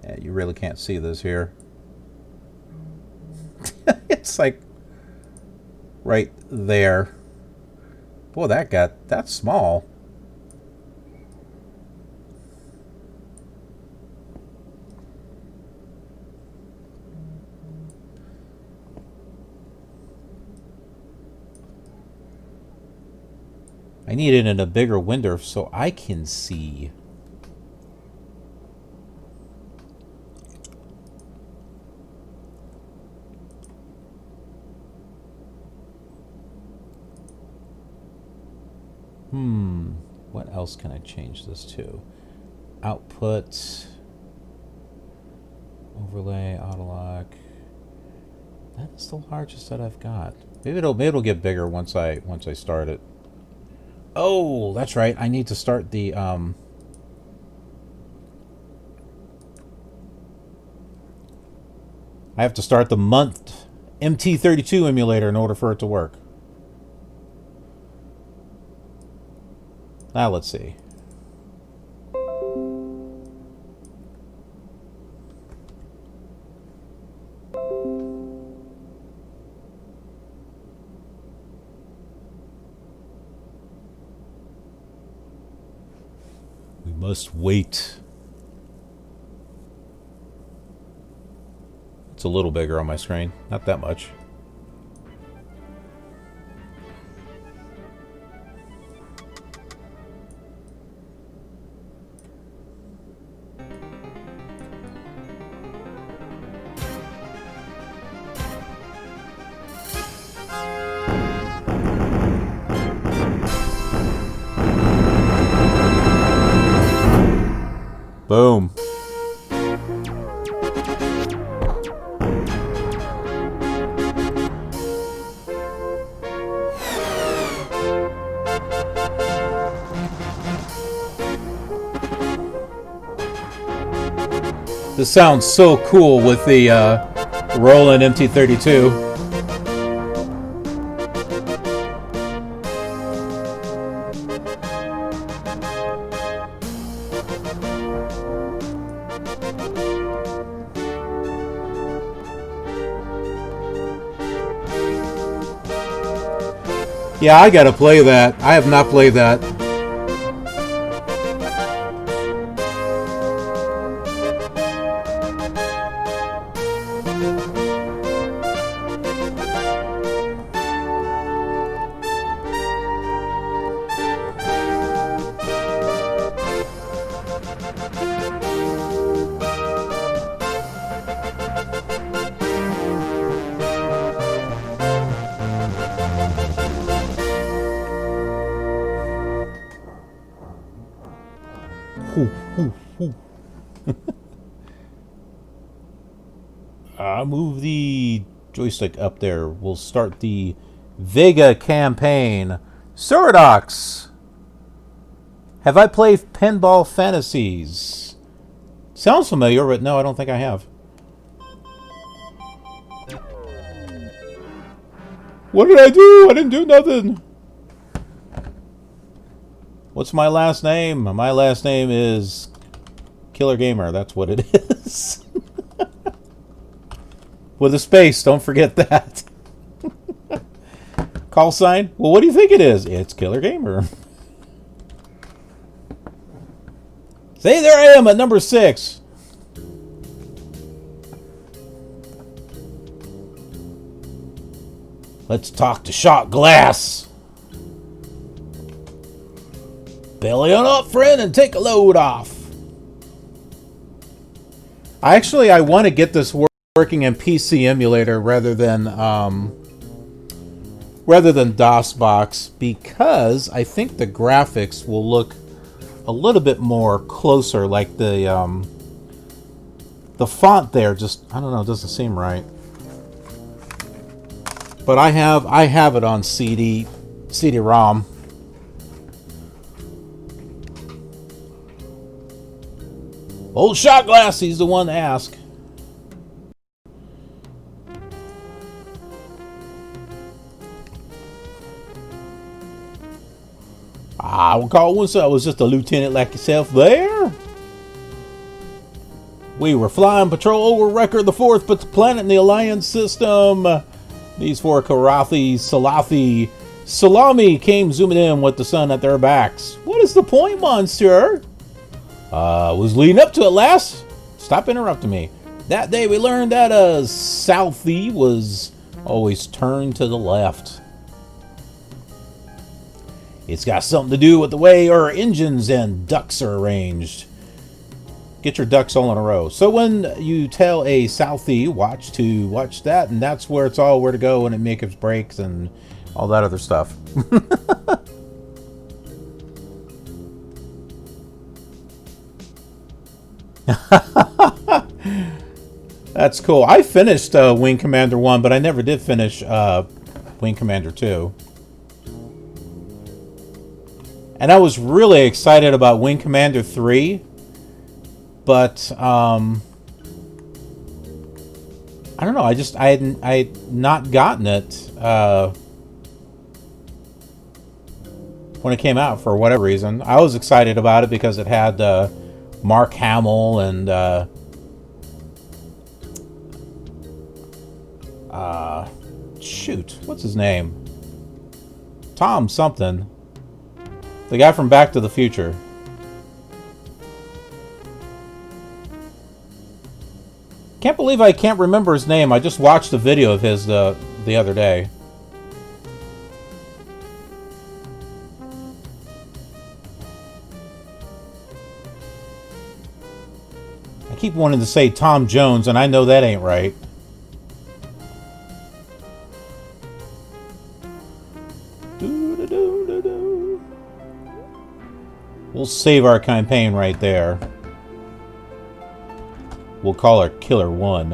Yeah, you really can't see this here. It's like right there. Boy, that's small. I need it in a bigger window so I can see. What else can I change this to? Output, overlay, autolock. That's the largest that I've got. Maybe it'll get bigger once I start it. Oh, that's right. I need to start the I have to start the month MT32 emulator in order for it to work. Now let's see. We must wait. It's a little bigger on my screen, not that much. Boom. This sounds so cool with the Roland MT32. Yeah, I gotta play that. I have not played that. Move the joystick up there. We'll start the Vega campaign. Suradox! Have I played Pinball Fantasies? Sounds familiar, but no, I don't think I have. What did I do? I didn't do nothing. What's my last name? My last name is Killer Gamer. That's what it is. With a space, don't forget that. Call sign? Well, what do you think it is? It's Killer Gamer. Say, there I am at number 6. Let's talk to Shot Glass. Belly on up, friend, and take a load off. I want to get this working in PC Emulator rather than DOSBox, because I think the graphics will look a little bit more closer. Like the font there, just I don't know, doesn't seem right. But I have it on CD-ROM. Old Shot Glass, he's the one to ask. I will call once I was just a lieutenant like yourself there. We were flying patrol over Wrecker the 4th, but the planet in the Alliance system. These 4 Karathi, Salafi, Salami came zooming in with the sun at their backs. What is the point, monster? Was leading up to it last. Stop interrupting me. That day we learned that a Southie was always turned to the left. It's got something to do with the way our engines and ducts are arranged. Get your ducks all in a row. So when you tell a Southie watch that, and that's where it's all where to go when it makes breaks and all that other stuff. That's cool. I finished Wing Commander 1, but I never did finish Wing Commander 2. And I was really excited about Wing Commander 3, but I don't know. I had not gotten it when it came out for whatever reason. I was excited about it because it had Mark Hamill and shoot, what's his name? Tom something. The guy from Back to the Future. Can't believe I can't remember his name. I just watched a video of his the other day. I keep wanting to say Tom Jones, and I know that ain't right. We'll save our campaign right there. We'll call her Killer 1.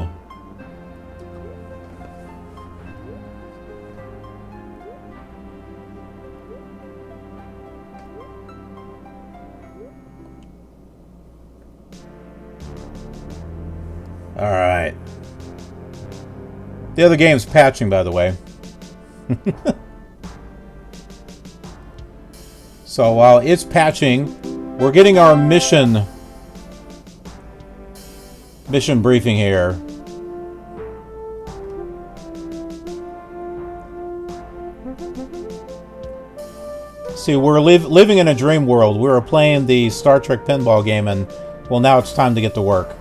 Alright. The other game's patching, by the way. So while it's patching, we're getting our mission briefing here. See, we're living in a dream world. We were playing the Star Trek Pinball game, and, well, now it's time to get to work.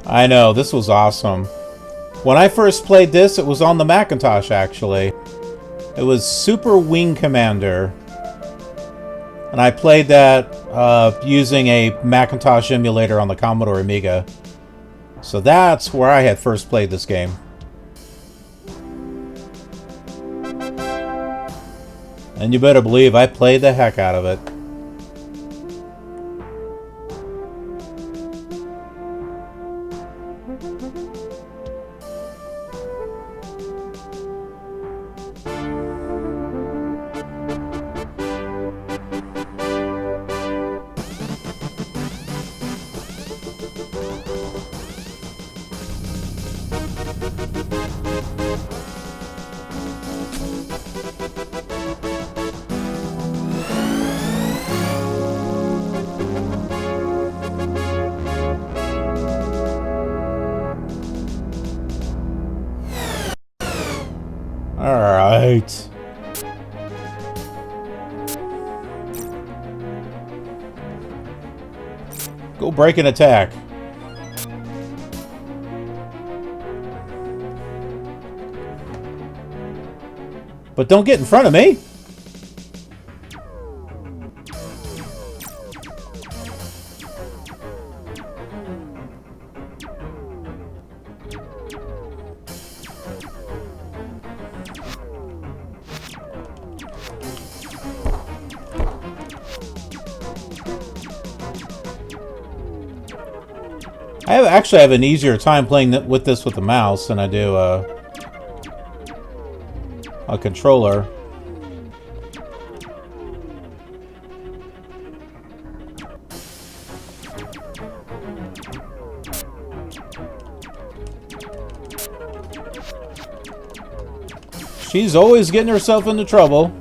I know, this was awesome. When I first played this, it was on the Macintosh, actually. It was Super Wing Commander. And I played that using a Macintosh emulator on the Commodore Amiga. So that's where I had first played this game. And you better believe I played the heck out of it. Alright. Go break and attack. But don't get in front of me. I actually have an easier time playing with this with the mouse than I do a controller. She's always getting herself into trouble.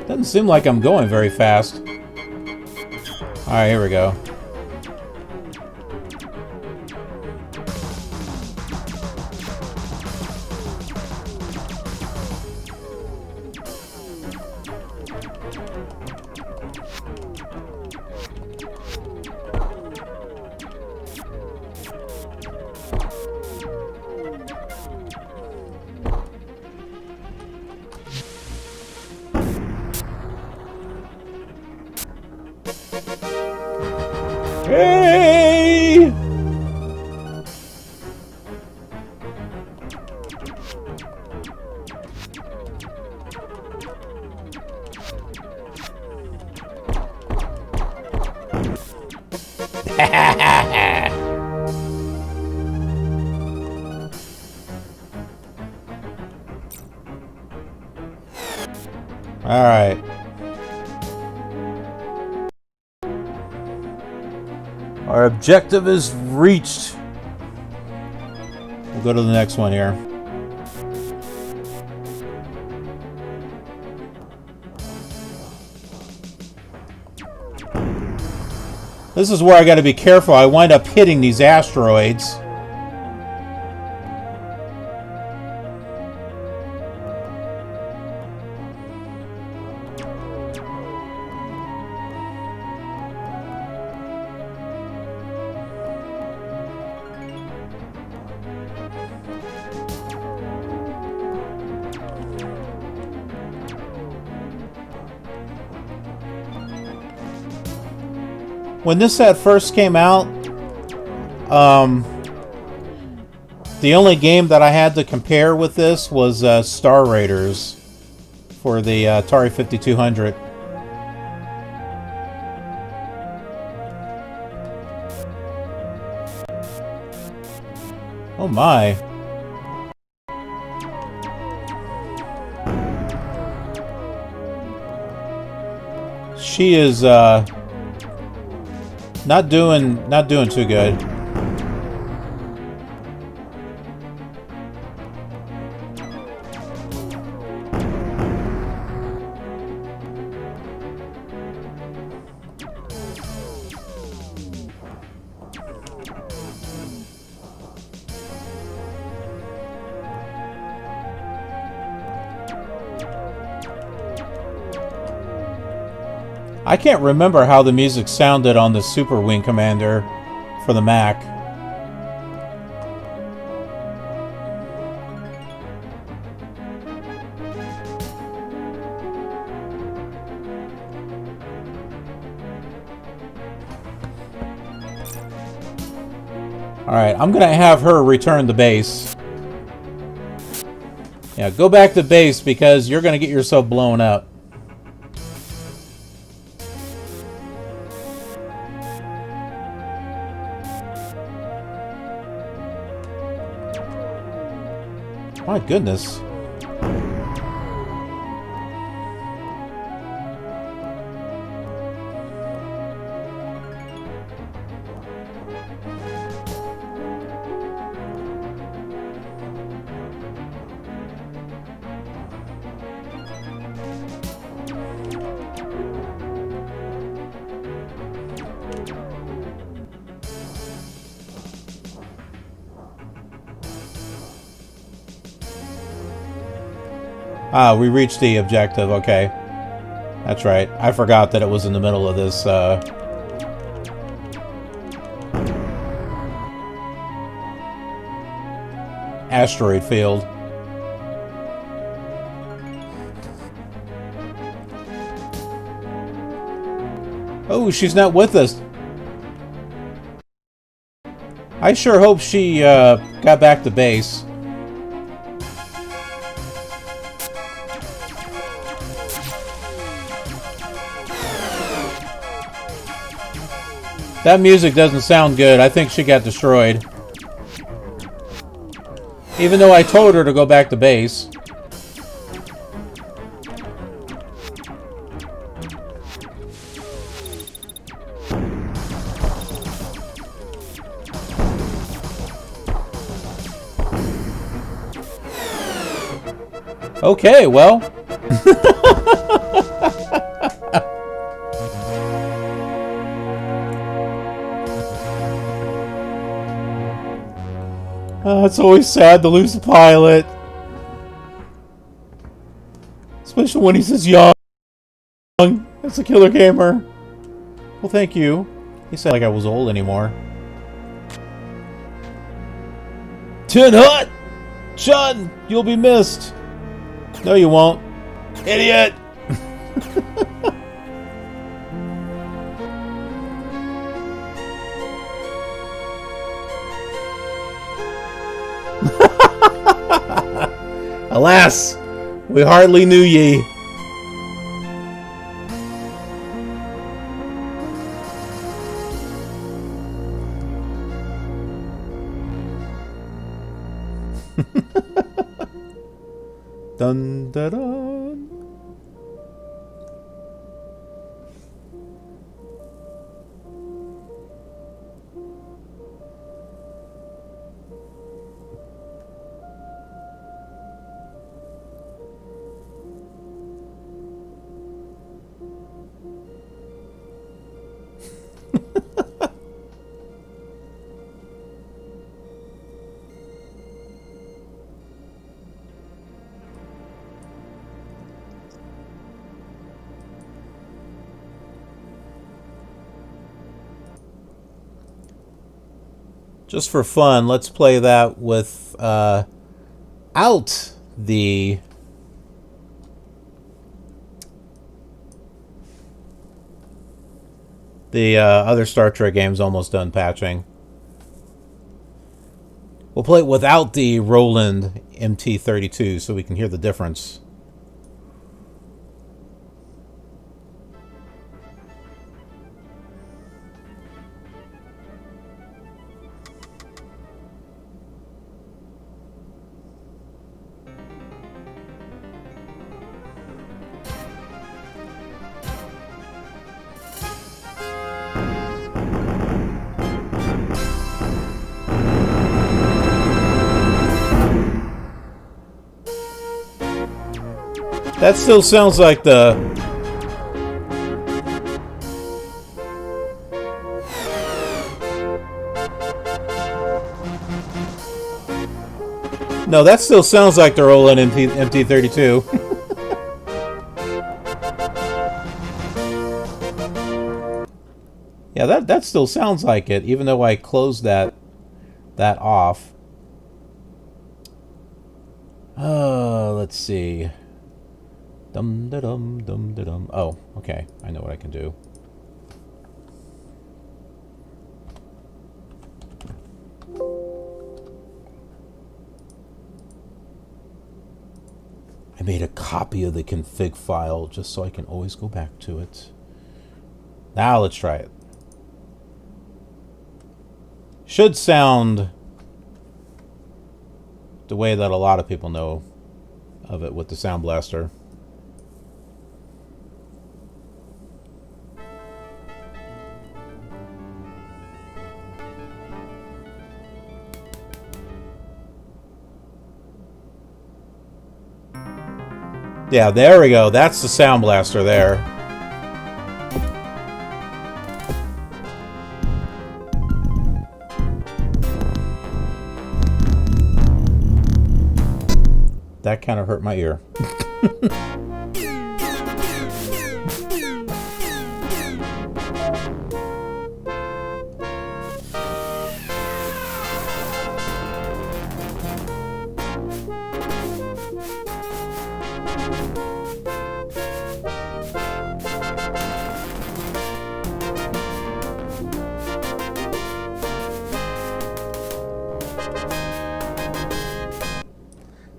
Doesn't seem like I'm going very fast. Alright, here we go. Hey! All right. Our objective is reached. We'll go to the next one here. This is where I got to be careful. I wind up hitting these asteroids. When this set first came out, the only game that I had to compare with this was Star Raiders for the Atari 5200. Oh my. She is not doing too good. I can't remember how the music sounded on the Super Wing Commander for the Mac. Alright, I'm gonna have her return the base. Yeah, go back to base because you're gonna get yourself blown up. My goodness. Ah, we reached the objective, okay. That's right. I forgot that it was in the middle of this, asteroid field. Oh, she's not with us. I sure hope she, got back to base. That music doesn't sound good. I think she got destroyed. Even though I told her to go back to base. Okay, well. It's always sad to lose the pilot. Especially when he's this young. That's a killer gamer. Well, thank you. He said like I was old anymore. Tin Hut! Chun, you'll be missed. No, you won't. Idiot! Alas, we hardly knew ye. Dun dun dun. Just for fun, let's play that with out the other Star Trek game's almost done patching. We'll play it without the Roland MT32 so we can hear the difference. That still sounds like the... No, that still sounds like the Roland MT32. Yeah, that still sounds like it, even though I closed that off. Let's see. Dum da dum dum da dum. Oh, okay. I know what I can do. I made a copy of the config file just so I can always go back to it. Now let's try it. Should sound the way that a lot of people know of it with the Sound Blaster. Yeah, there we go. That's the Sound Blaster there. That kind of hurt my ear.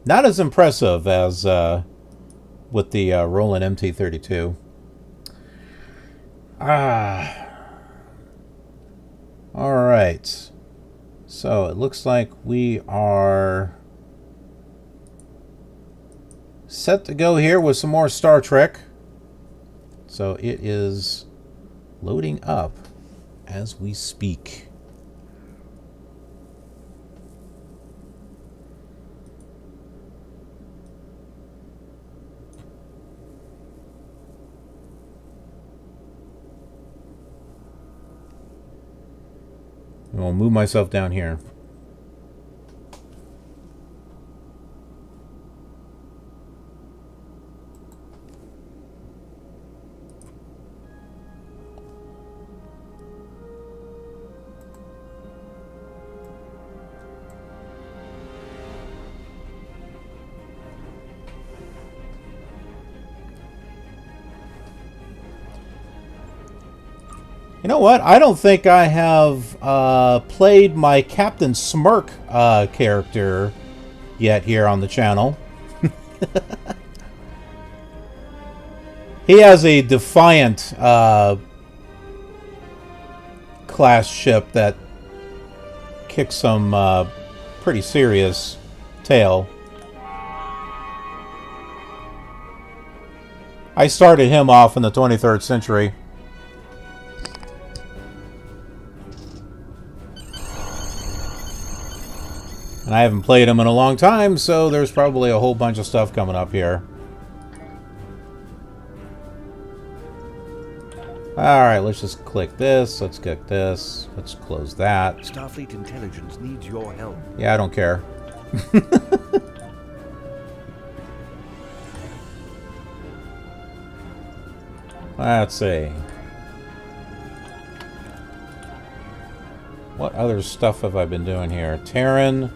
Not as impressive as with the Roland MT32. Alright. So it looks like we are set to go here with some more Star Trek. So it is loading up as we speak. I'll move myself down here. You know what? I don't think I have played my Captain Smirk character yet here on the channel. He has a Defiant class ship that kicks some pretty serious tail. I started him off in the 23rd century. And I haven't played him in a long time, so there's probably a whole bunch of stuff coming up here. Alright, let's just click this. Let's get this. Let's close that. Starfleet intelligence needs your help. Yeah, I don't care. Let's see. What other stuff have I been doing here? Terran.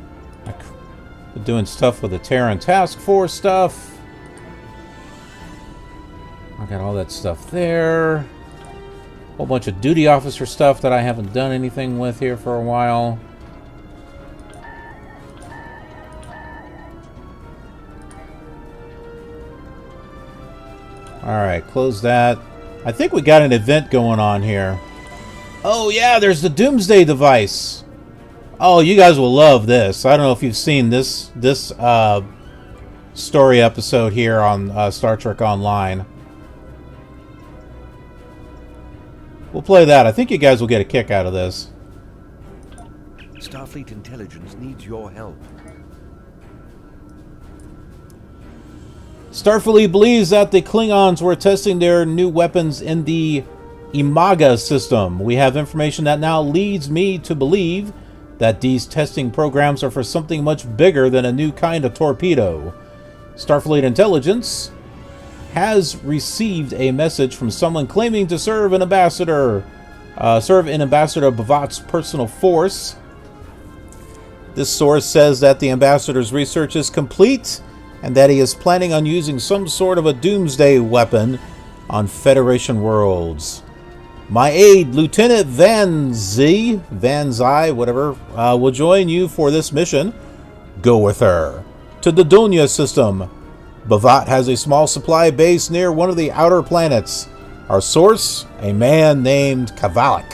Been doing stuff with the Terran Task Force stuff. I got all that stuff there. Whole bunch of duty officer stuff that I haven't done anything with here for a while. Alright, close that. I think we got an event going on here. Oh yeah, there's the Doomsday device. Oh, you guys will love this. I don't know if you've seen this story episode here on Star Trek Online. We'll play that. I think you guys will get a kick out of this. Starfleet intelligence needs your help. Starfleet believes that the Klingons were testing their new weapons in the Amiga system. We have information that now leads me to believe that these testing programs are for something much bigger than a new kind of torpedo. Starfleet intelligence has received a message from someone claiming to serve in Ambassador Bavat's personal force. This source says that the ambassador's research is complete and that he is planning on using some sort of a doomsday weapon on Federation worlds. My aide, Lieutenant Van Zy, whatever, will join you for this mission. Go with her to the Donya system. Bavat has a small supply base near one of the outer planets. Our source, a man named Kavalak,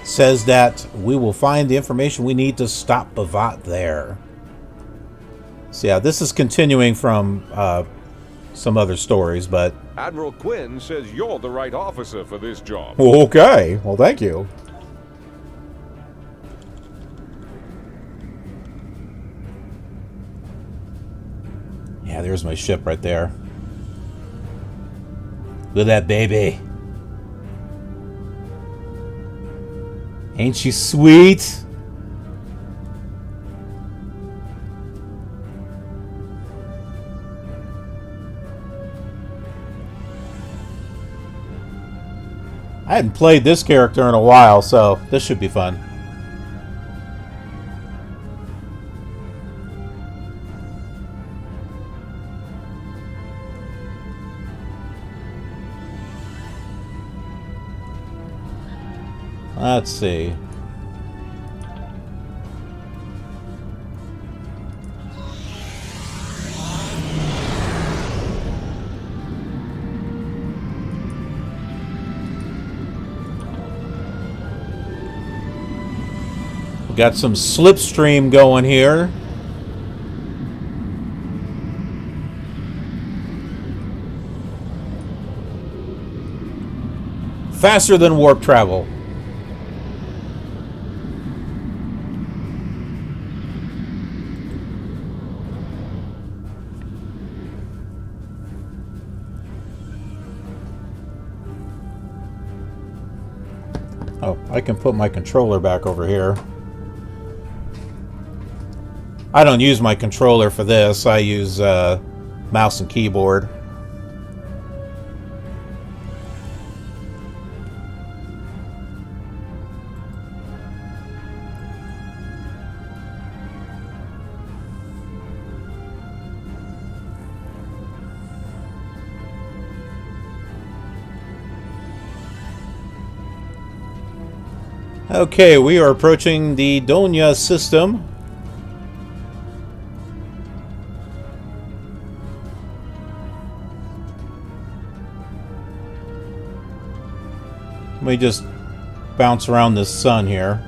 says that we will find the information we need to stop Bavat there. So yeah, this is continuing from some other stories, but... Admiral Quinn says you're the right officer for this job. Okay, well thank you. Yeah, there's my ship right there. Look at that baby. Ain't she sweet? I hadn't played this character in a while, so this should be fun. Let's see. We got some slipstream going here. Faster than warp travel. Oh, I can put my controller back over here. I don't use my controller for this. I use mouse and keyboard. Okay, we are approaching the Donya system. Let me just bounce around this sun here.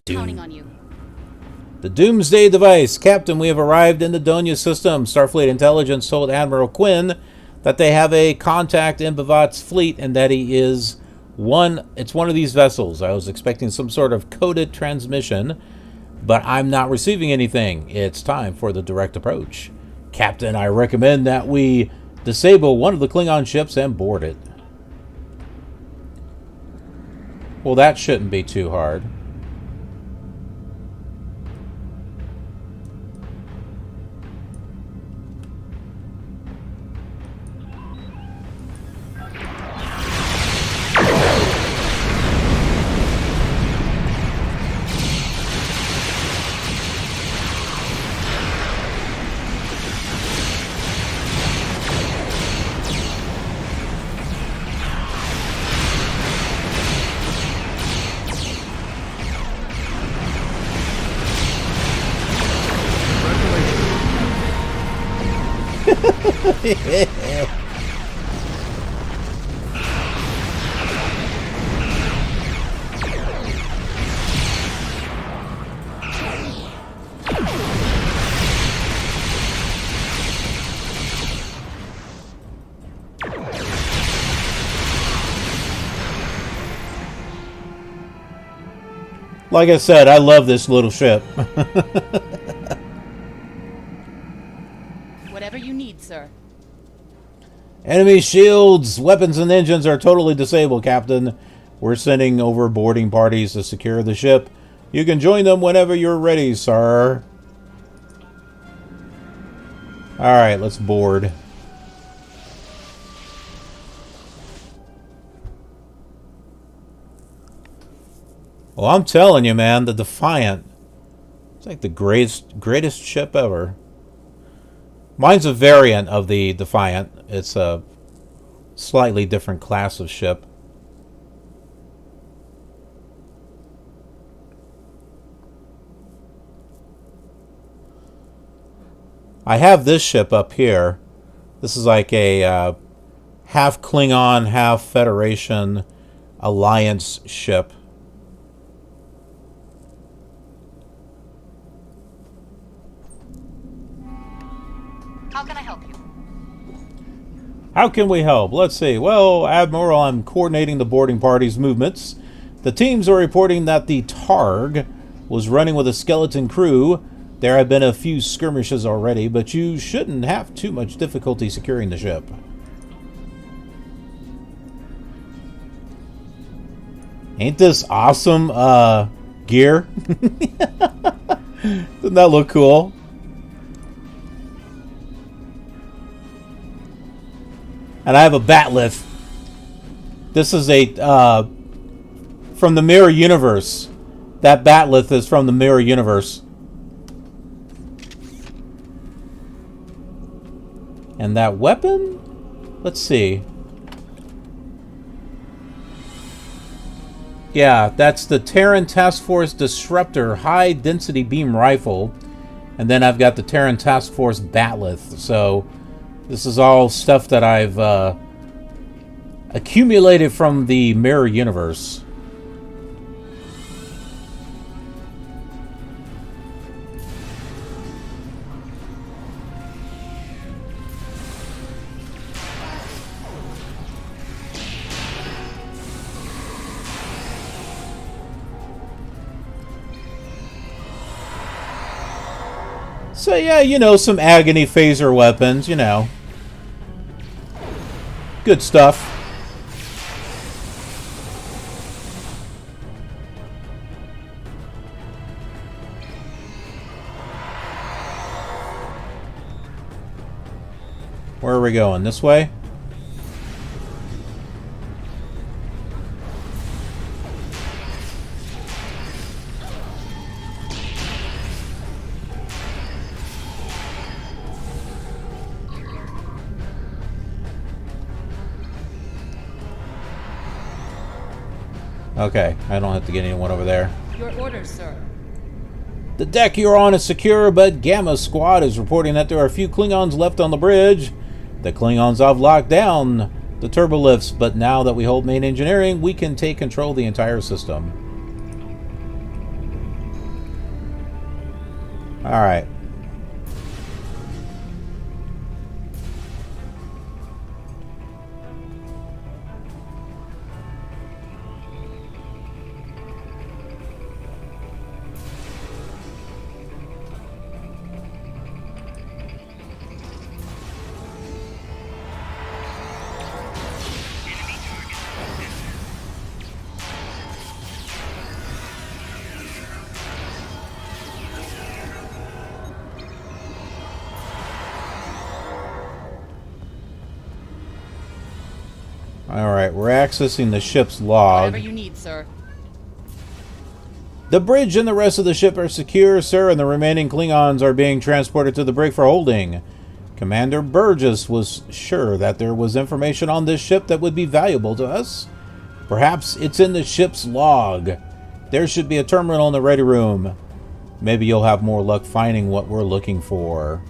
Counting on you. The Doomsday device. Captain, we have arrived in the Donya system. Starfleet intelligence told Admiral Quinn that they have a contact in Bavat's fleet and that he is it's one of these vessels. I was expecting some sort of coded transmission, but I'm not receiving anything. It's time for the direct approach. Captain, I recommend that we disable one of the Klingon ships and board it. Well, that shouldn't be too hard. Like I said, I love this little ship. Whatever you need, sir. Enemy shields, weapons, and engines are totally disabled, Captain. We're sending over boarding parties to secure the ship. You can join them whenever you're ready, sir. Alright, let's board. Well, I'm telling you, man, the Defiant, it's like the greatest ship ever. Mine's a variant of the Defiant. It's a slightly different class of ship. I have this ship up here. This is like a half Klingon, half Federation Alliance ship. How can I help you? How can we help? Let's see. Well, Admiral, I'm coordinating the boarding party's movements. The teams are reporting that the Targ was running with a skeleton crew. There have been a few skirmishes already, but you shouldn't have too much difficulty securing the ship. Ain't this awesome gear? Doesn't that look cool? And I have a batleth. This is a from the Mirror Universe. That batleth is from the Mirror Universe. And that weapon? Let's see. Yeah, that's the Terran Task Force Disruptor High Density Beam Rifle. And then I've got the Terran Task Force Batleth. So this is all stuff that I've accumulated from the Mirror Universe. So yeah, you know, some agony phaser weapons, you know. Good stuff. Where are we going? This way? Okay, I don't have to get anyone over there. Your orders, sir. The deck you're on is secure, but Gamma Squad is reporting that there are a few Klingons left on the bridge. The Klingons have locked down the turbolifts, but now that we hold main engineering, we can take control of the entire system. Alright. Alright, we're accessing the ship's log. Whatever you need, sir. The bridge and the rest of the ship are secure, sir, and the remaining Klingons are being transported to the brig for holding. Commander Burgess was sure that there was information on this ship that would be valuable to us. Perhaps it's in the ship's log. There should be a terminal in the ready room. Maybe you'll have more luck finding what we're looking for.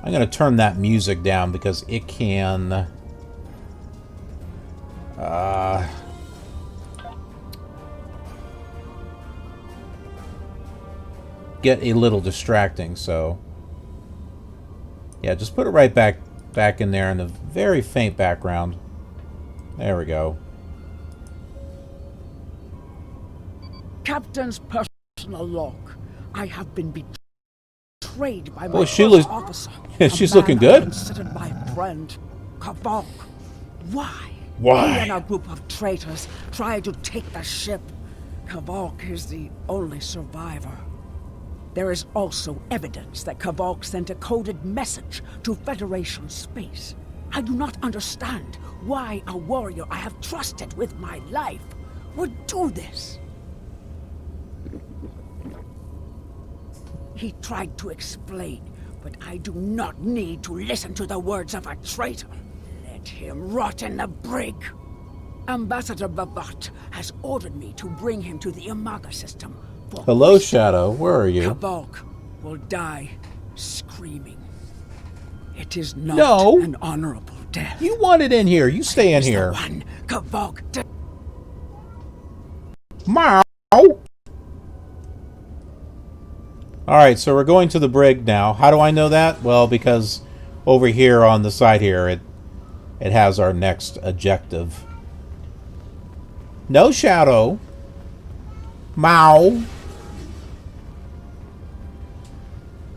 I'm going to turn that music down because it can... get a little distracting, so... Yeah, just put it right back in there in a very faint background. There we go. Captain's personal log. I have been betrayed by my Oh, she first looks- officer. she's a man looking I good. considered my friend, Kavok. Why? Why? He and a group of traitors tried to take the ship. Kavok is the only survivor. There is also evidence that Kavok sent a coded message to Federation space. I do not understand why a warrior I have trusted with my life would do this. He tried to explain, but I do not need to listen to the words of a traitor. Let him rot in the brig. Ambassador Bavat has ordered me to bring him to the Amiga system. For Hello, hoisting. Shadow. Where are you? Kavok will die screaming. It is not No. an honorable death. You want it in here. You stay in He's the here. one Kavok did. Meow. Alright, so we're going to the brig now. How do I know that? Well, because over here on the side here, it has our next objective. No Shadow. Meow.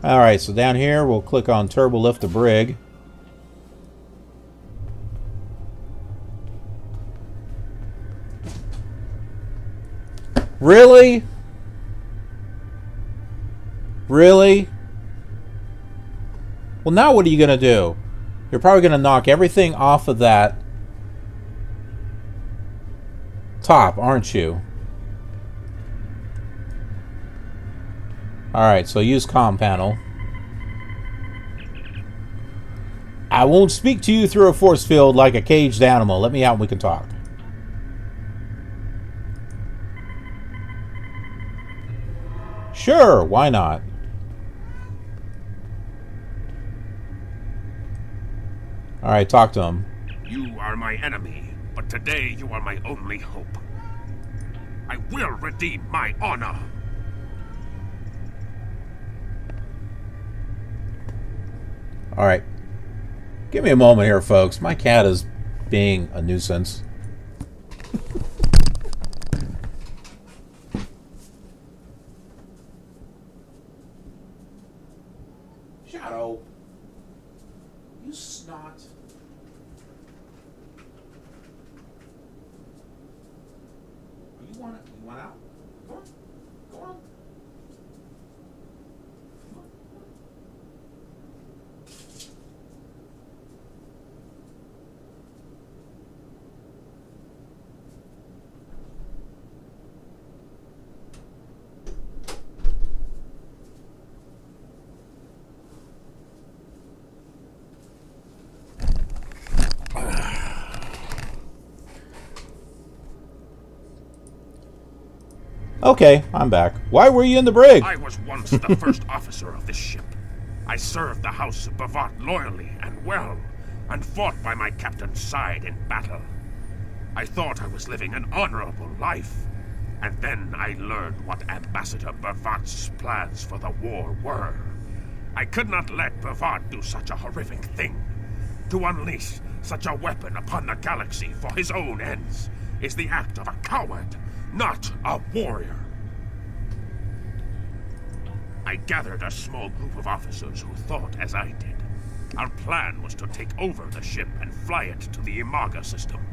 Alright, so down here we'll click on Turbo Lift the Brig. Really? Really? Well, now what are you going to do? You're probably going to knock everything off of that top, aren't you? Alright, so use comm panel. I won't speak to you through a force field like a caged animal. Let me out and we can talk. Sure, why not? Alright, talk to him. You are my enemy, but today you are my only hope. I will redeem my honor. Alright. Give me a moment here, folks. My cat is being a nuisance. Shadow. You snot. You want out? Go on. Go on. Okay, I'm back. Why were you in the brig? I was once the first officer of this ship. I served the House of Bavat loyally and well, and fought by my captain's side in battle. I thought I was living an honorable life, and then I learned what Ambassador Bavat's plans for the war were. I could not let Bavat do such a horrific thing. To unleash such a weapon upon the galaxy for his own ends is the act of a coward, not a warrior. I gathered a small group of officers who thought as I did. Our plan was to take over the ship and fly it to the Amiga system.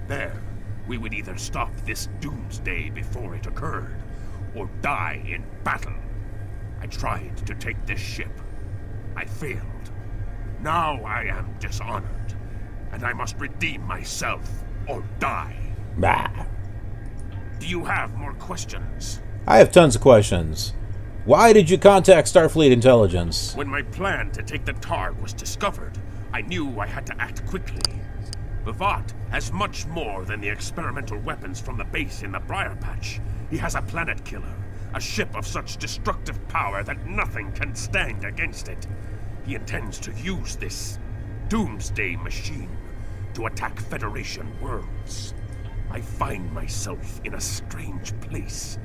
There, we would either stop this doomsday before it occurred, or die in battle. I tried to take this ship. I failed. Now I am dishonored, and I must redeem myself or die. Bah. Do you have more questions? I have tons of questions. Why did you contact Starfleet Intelligence? When my plan to take the Targ was discovered, I knew I had to act quickly. Bavat has much more than the experimental weapons from the base in the Briar Patch. He has a planet killer, a ship of such destructive power that nothing can stand against it. He intends to use this Doomsday Machine to attack Federation worlds. I find myself in a strange place.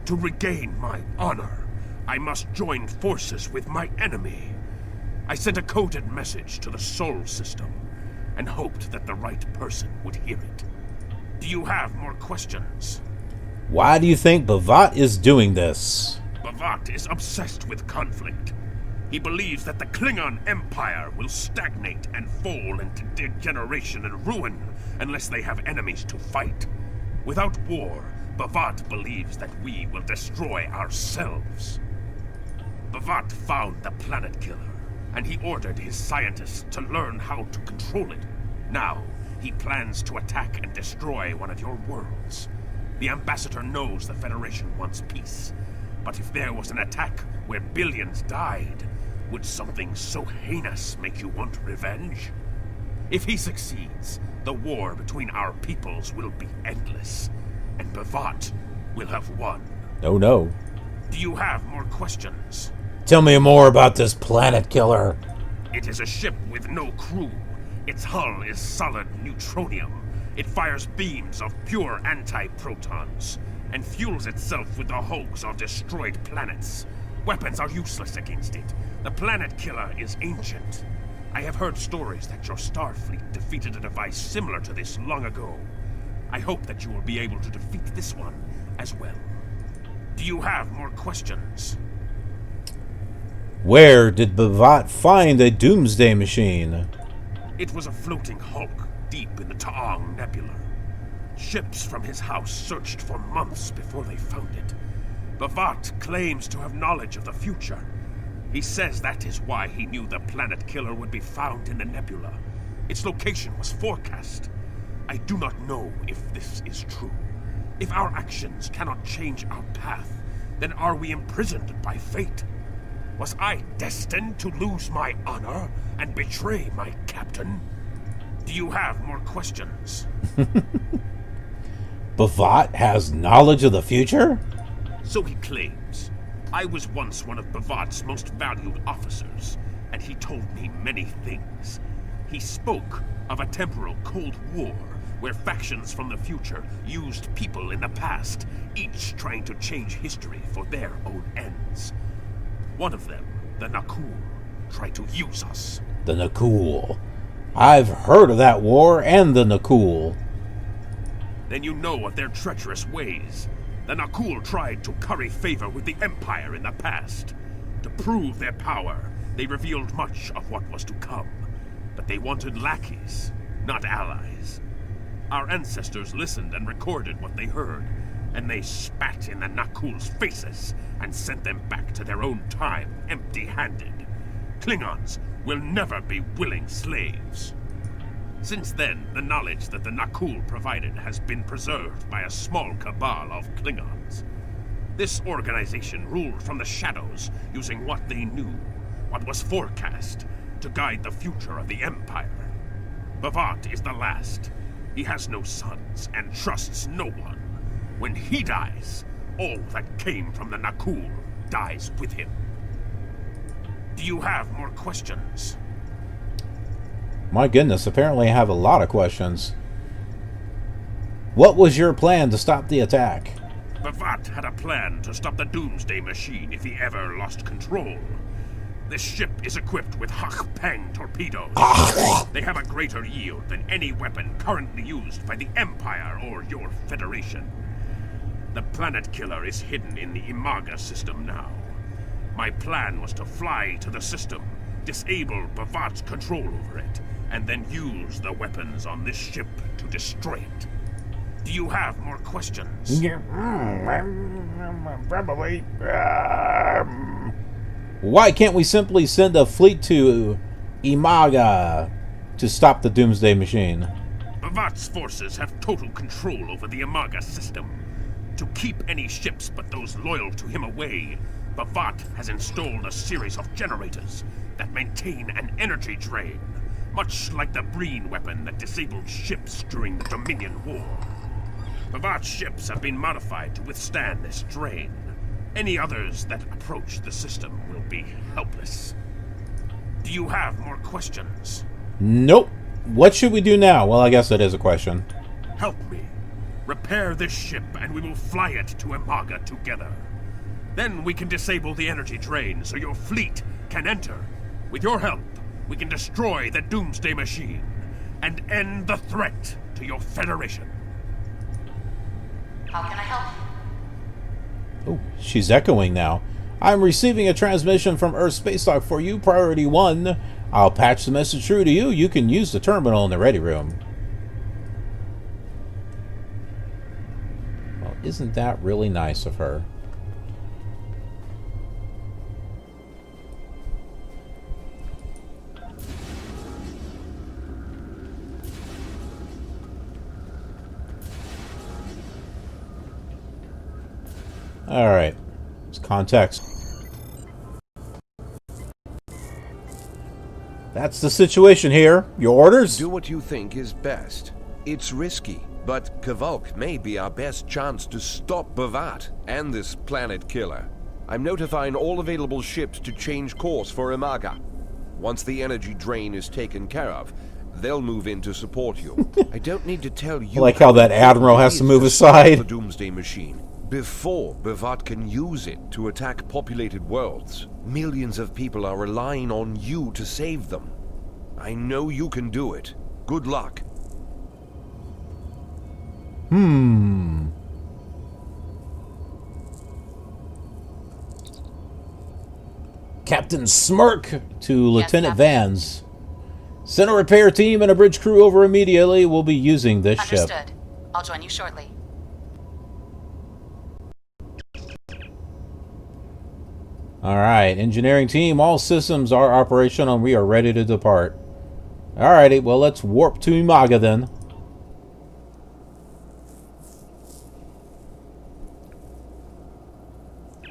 To regain my honor, I must join forces with my enemy. I sent a coded message to the Sol system and hoped that the right person would hear it. Do you have more questions? Why do you think Bavat is doing this? Bavat is obsessed with conflict. He believes that the Klingon Empire will stagnate and fall into degeneration and ruin unless they have enemies to fight. Without war, Bavat believes that we will destroy ourselves. Bavat found the planet killer, and he ordered his scientists to learn how to control it. Now, he plans to attack and destroy one of your worlds. The Ambassador knows the Federation wants peace, but if there was an attack where billions died, would something so heinous make you want revenge? If he succeeds, the war between our peoples will be endless, and Bavat will have won. Oh no. Do you have more questions? Tell me more about this planet killer. It is a ship with no crew. Its hull is solid neutronium. It fires beams of pure anti-protons, and fuels itself with the hulks of destroyed planets. Weapons are useless against it. The planet killer is ancient. I have heard stories that your Starfleet defeated a device similar to this long ago. I hope that you will be able to defeat this one as well. Do you have more questions? Where did Bavat find a Doomsday Machine? It was a floating hulk deep in the Taong Nebula. Ships from his house searched for months before they found it. Bavat claims to have knowledge of the future. He says that is why he knew the planet killer would be found in the nebula. Its location was forecast. I do not know if this is true. If our actions cannot change our path, then are we imprisoned by fate? Was I destined to lose my honor and betray my captain? Do you have more questions? Bavat has knowledge of the future? So he claims. I was once one of Bavat's most valued officers, and he told me many things. He spoke of a temporal Cold War, where factions from the future used people in the past, each trying to change history for their own ends. One of them, the Nakul, tried to use us. The Nakul. I've heard of that war and the Nakul. Then you know of their treacherous ways. The Nakul tried to curry favor with the Empire in the past. To prove their power, they revealed much of what was to come. But they wanted lackeys, not allies. Our ancestors listened and recorded what they heard, and they spat in the Nakul's faces and sent them back to their own time empty-handed. Klingons will never be willing slaves. Since then, the knowledge that the Nakul provided has been preserved by a small cabal of Klingons. This organization ruled from the shadows, using what they knew, what was forecast, to guide the future of the Empire. Bavat is the last. He has no sons and trusts no one. When he dies, all that came from the Nakul dies with him. Do you have more questions? My goodness, apparently I have a lot of questions. What was your plan to stop the attack? Bavat had a plan to stop the Doomsday Machine if he ever lost control. This ship is equipped with Hak-Peng torpedoes. They have a greater yield than any weapon currently used by the Empire or your Federation. The planet killer is hidden in the Imaga system now. My plan was to fly to the system, disable Bavat's control over it, and then use the weapons on this ship to destroy it. Do you have more questions? Probably. Why can't we simply send a fleet to Imaga to stop the Doomsday Machine? Bavat's forces have total control over the Imaga system. To keep any ships but those loyal to him away, Bavat has installed a series of generators that maintain an energy drain, much like the Breen weapon that disabled ships during the Dominion War. Bavat's ships have been modified to withstand this drain. Any others that approach the system will be helpless. Do you have more questions? Nope. What should we do now? Well, I guess that is a question. Help me. Repair this ship and we will fly it to Amiga together. Then we can disable the energy drain so your fleet can enter. With your help, we can destroy the Doomsday Machine and end the threat to your Federation. How can I help you? Oh, she's echoing now. I'm receiving a transmission from Earth Space Dock for you, Priority 1. I'll patch the message through to you. You can use the terminal in the ready room. Well, isn't that really nice of her? Alright. It's context. That's the situation here. Your orders? Do what you think is best. It's risky, but Kvolk may be our best chance to stop Bavat and this planet killer. I'm notifying all available ships to change course for Amiga. Once the energy drain is taken care of, they'll move in to support you. I don't need to tell you. I like how that admiral has to move aside. The Doomsday Machine. Before Bavat can use it to attack populated worlds, millions of people are relying on you to save them. I know you can do it. Good luck. Captain Smirk to Lieutenant Captain. Vans. Send a repair team and a bridge crew over immediately. We'll be using this ship. Understood. I'll join you shortly. Alright, engineering team, all systems are operational and we are ready to depart. Alrighty, well let's warp to Amiga then.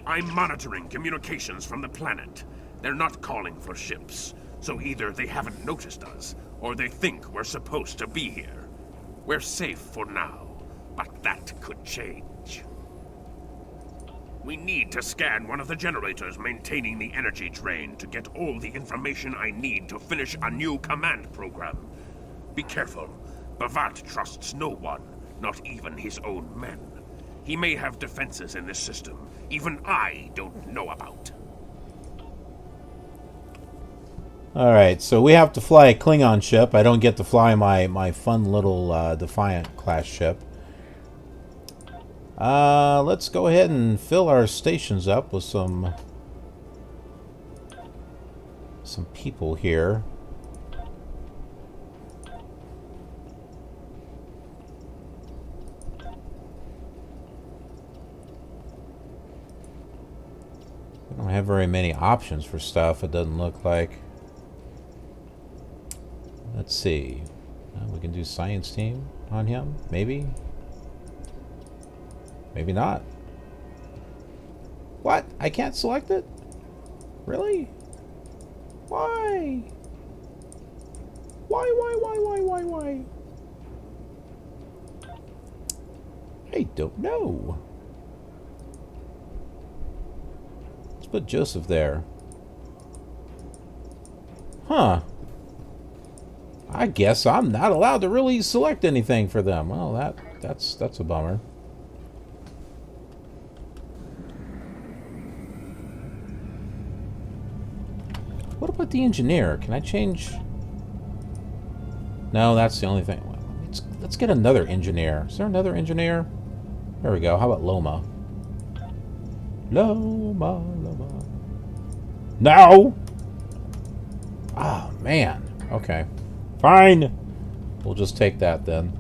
I'm monitoring communications from the planet. They're not calling for ships, so either they haven't noticed us, or they think we're supposed to be here. We're safe for now, but that could change. We need to scan one of the generators maintaining the energy drain to get all the information I need to finish a new command program. Be careful. Bavat trusts no one, not even his own men. He may have defenses in this system even I don't know about. Alright, so we have to fly a Klingon ship. I don't get to fly my fun little Defiant class ship. Let's go ahead and fill our stations up with some people here. We don't have very many options for stuff, it doesn't look like. Let's see. We can do science team on him, maybe? Maybe not. What? I can't select it? Really? Why? Why? I don't know. Let's put Joseph there. Huh. I guess I'm not allowed to really select anything for them. Well, that's a bummer. What about the engineer? Can I change? No, that's the only thing. Let's get another engineer. Is there another engineer? There we go. How about Loma? Loma. No! Oh, man. Okay. Fine. We'll just take that then.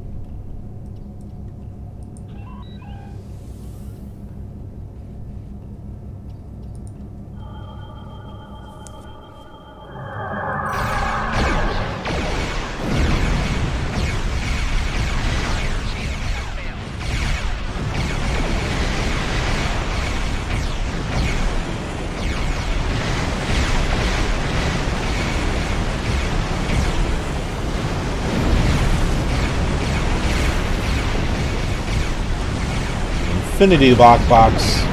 Infinity lockbox.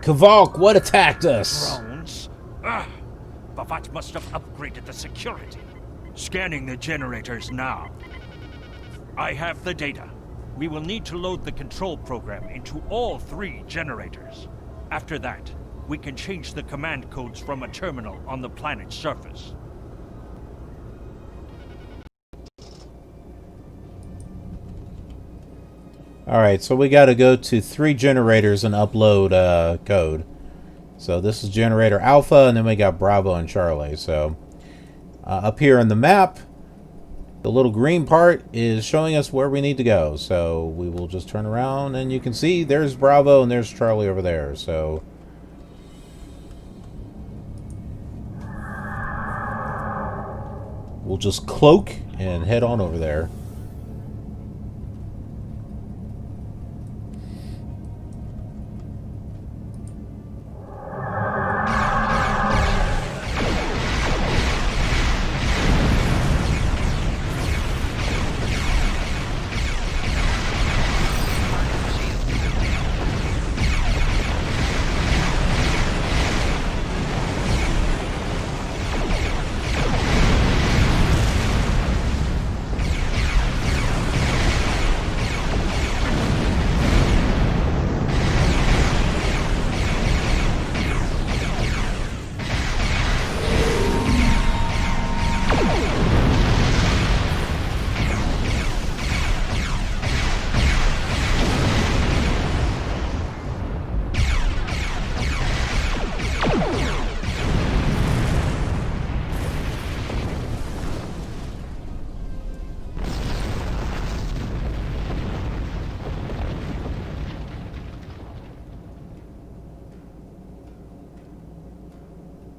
Kavalk, what attacked us? Drones? Bavat must have upgraded the security. Scanning the generators now. I have the data. We will need to load the control program into all 3 generators. After that, we can change the command codes from a terminal on the planet's surface. Alright, so we got to go to 3 generators and upload code. So this is generator Alpha, and then we got Bravo and Charlie. So up here on the map, the little green part is showing us where we need to go. So we will just turn around, and you can see there's Bravo and there's Charlie over there. So we'll just cloak and head on over there.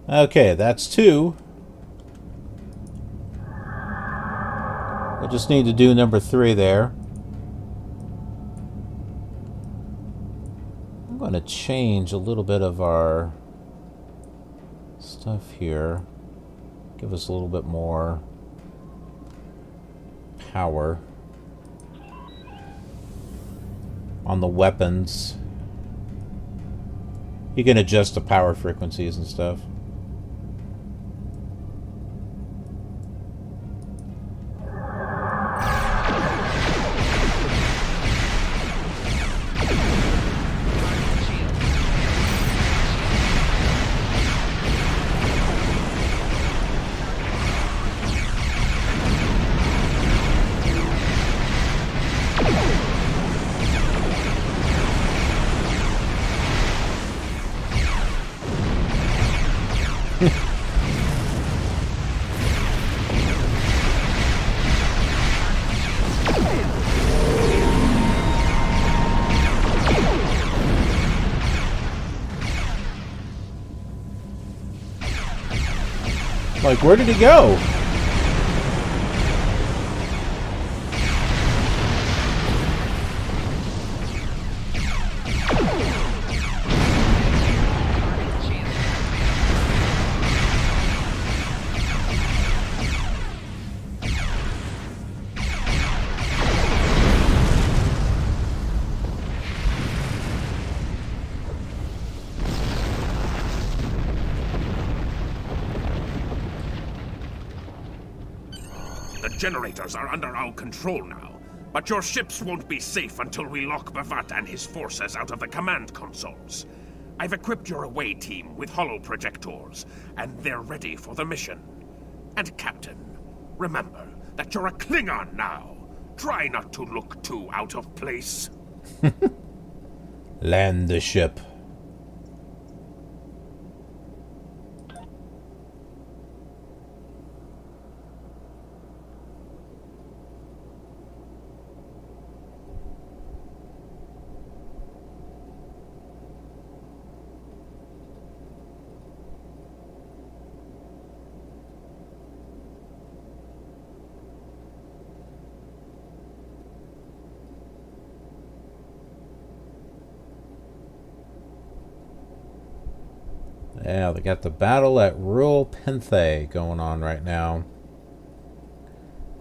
Okay, that's 2. We just need to do number 3 there. I'm going to change a little bit of our stuff here. Give us a little bit more power on the weapons. You can adjust the power frequencies and stuff. Like, where did he go? Generators are under our control now, but your ships won't be safe until we lock Bavat and his forces out of the command consoles. I've equipped your away team with holo projectors, and they're ready for the mission. And Captain, remember that you're a Klingon now. Try not to look too out of place. Land the ship. Yeah, they got the battle at Rura Penthe going on right now.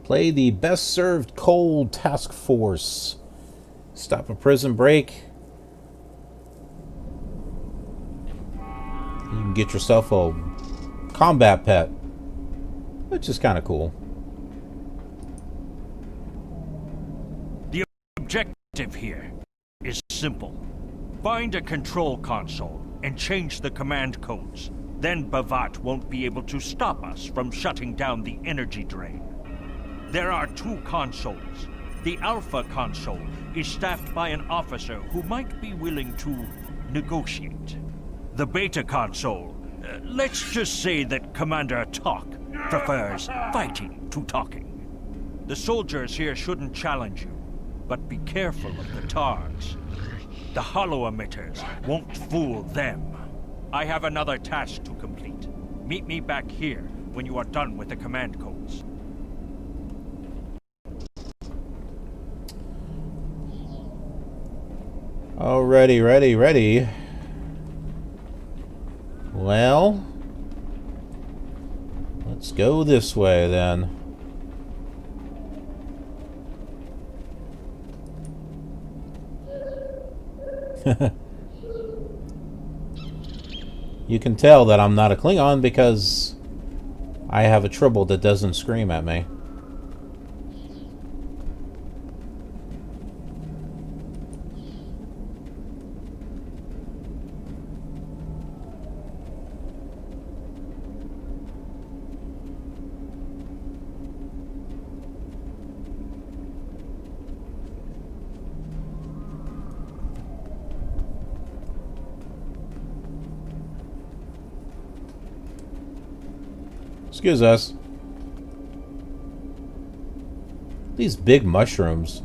Play the best served cold task force. Stop a prison break. You can get yourself a combat pet, which is kind of cool. The objective here is simple. Find a control console and change the command codes. Then Bavat won't be able to stop us from shutting down the energy drain. There are 2 consoles. The Alpha console is staffed by an officer who might be willing to negotiate. The Beta console, let's just say that Commander Talk prefers fighting to talking. The soldiers here shouldn't challenge you, but be careful of the TARs. The hollow emitters won't fool them. I have another task to complete. Meet me back here when you are done with the command codes. Alrighty, ready. Well, let's go this way then. You can tell that I'm not a Klingon because I have a tribble that doesn't scream at me. Excuse us. These big mushrooms.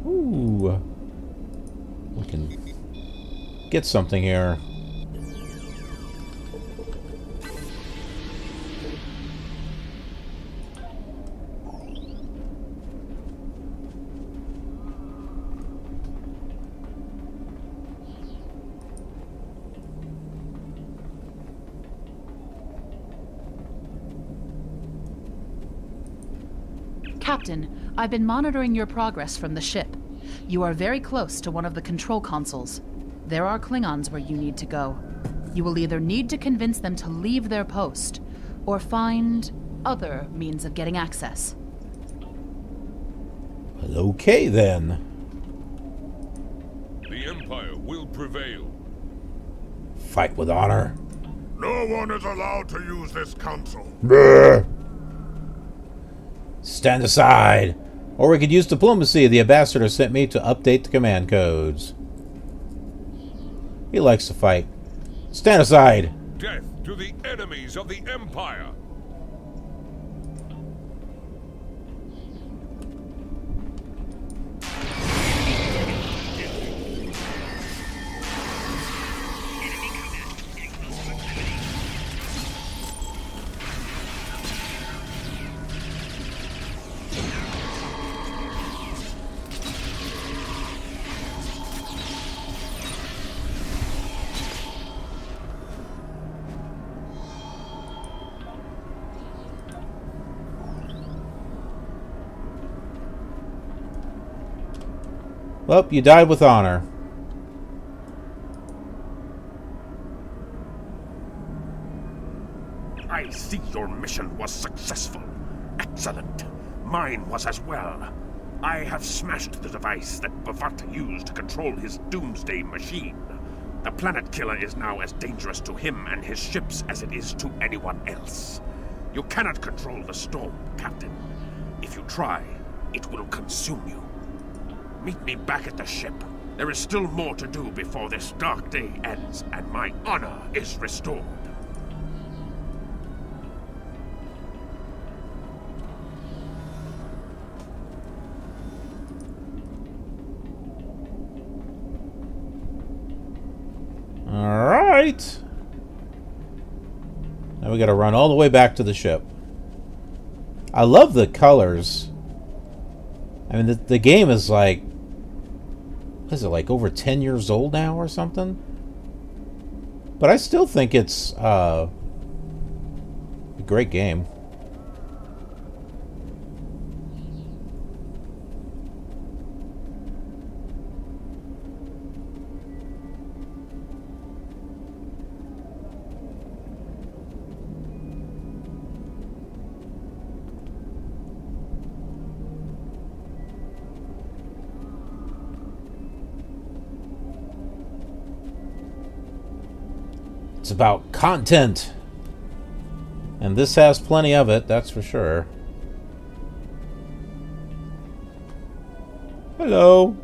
Ooh. We can get something here. Captain, I've been monitoring your progress from the ship. You are very close to one of the control consoles. There are Klingons where you need to go. You will either need to convince them to leave their post, or find other means of getting access. Well, okay then. The Empire will prevail. Fight with honor. No one is allowed to use this console. Brr. Stand aside, or we could use diplomacy. The ambassador sent me to update the command codes. He likes to fight. Stand aside. Death to the enemies of the Empire. Well, you died with honor. I see your mission was successful. Excellent. Mine was as well. I have smashed the device that Bavat used to control his Doomsday Machine. The planet killer is now as dangerous to him and his ships as it is to anyone else. You cannot control the storm, Captain. If you try, it will consume you. Meet me back at the ship. There is still more to do before this dark day ends and my honor is restored. Alright. Now we gotta run all the way back to the ship. I love the colors. I mean, the game is like... What is it, like over 10 years old now or something? But I still think it's a great game. It's about content. And this has plenty of it, that's for sure. Hello.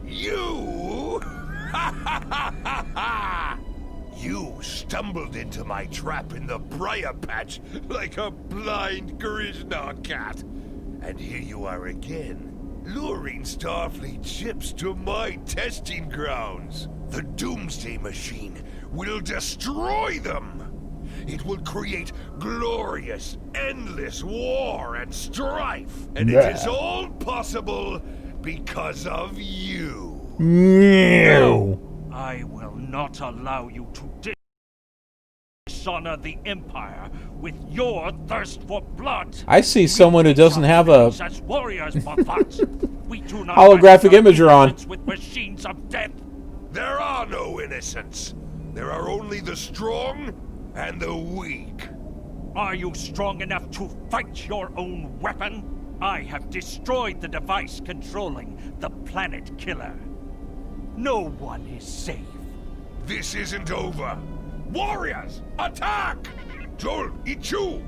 You? You stumbled into my trap in the briar patch like a blind Grishnar cat. And here you are again, luring Starfleet ships to my testing grounds. The Doomsday Machine will destroy them. It will create glorious, endless war and strife. And it is all possible because of you. No. I will not allow you to dishonor the Empire with your thirst for blood. I see someone who doesn't have a as warriors, Bavats. We do not holographic imager on. With machines of death. There are no innocents. There are only the strong and the weak. Are you strong enough to fight your own weapon? I have destroyed the device controlling the planet killer. No one is safe. This isn't over. Warriors, attack! Joel, Ichu!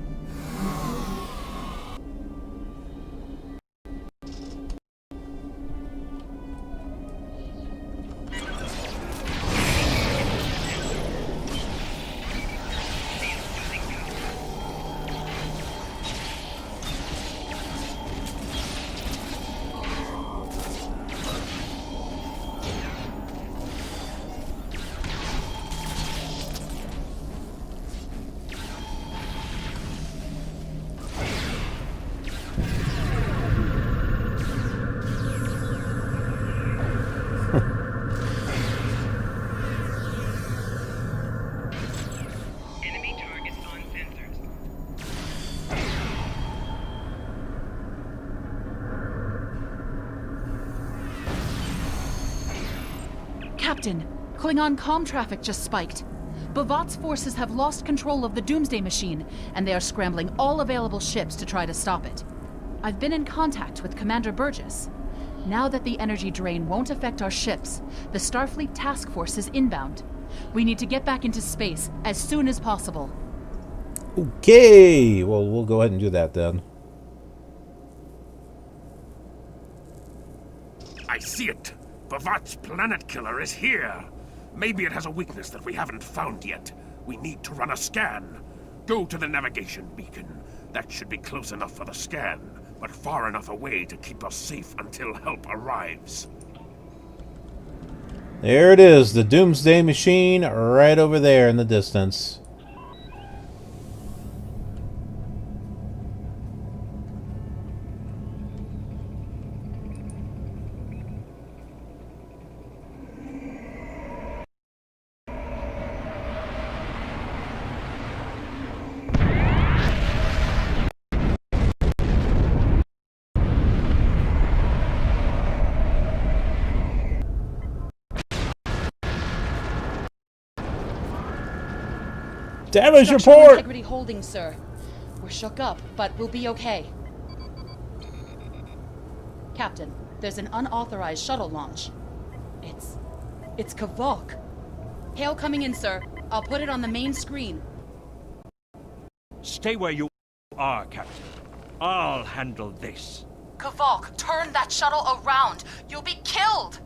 Captain, Klingon comm traffic just spiked. Bavat's forces have lost control of the Doomsday Machine, and they are scrambling all available ships to try to stop it. I've been in contact with Commander Burgess. Now that the energy drain won't affect our ships, the Starfleet task force is inbound. We need to get back into space as soon as possible. Okay, well, we'll go ahead and do that then. I see it. Bavat's planet killer is here. Maybe it has a weakness that we haven't found yet. We need to run a scan. Go to the navigation beacon. That should be close enough for the scan, but far enough away to keep us safe until help arrives. There it is, the Doomsday Machine right over there in the distance. Damage Structural report! integrity holding, sir. We're shook up, but we'll be okay. Captain, there's an unauthorized shuttle launch. It's Kavok. Hail coming in, sir. I'll put it on the main screen. Stay where you are, Captain. I'll handle this. Kavok, turn that shuttle around. You'll be killed!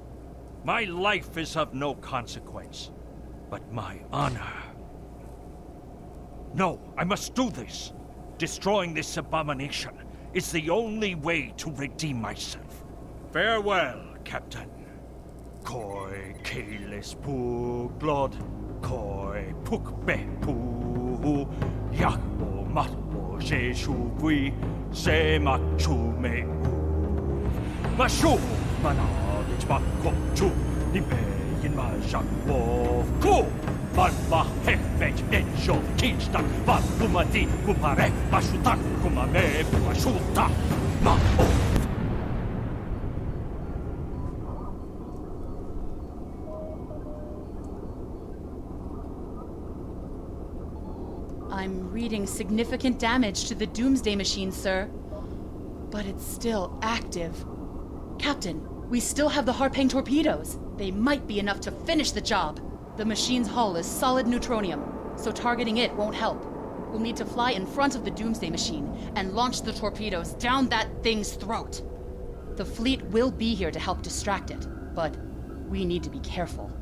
My life is of no consequence, but my honor. No, I must do this. Destroying this abomination is the only way to redeem myself. Farewell, Captain. Koi keles pug blood, koi puk be pu, yakbo matbo jeshu gui, se machu me u. Mashu manavich makochu, nipe in ma jakbo ku. Valva hefet enjo kinstak, valumati kupare, mashutak kumame mashuta, ma o. I'm reading significant damage to the Doomsday Machine, sir. But it's still active. Captain, We still have the Harpang torpedoes. They might be enough to finish the job. The machine's hull is solid neutronium, so targeting it won't help. We'll need to fly in front of the Doomsday Machine and launch the torpedoes down that thing's throat. The fleet will be here to help distract it, but we need to be careful.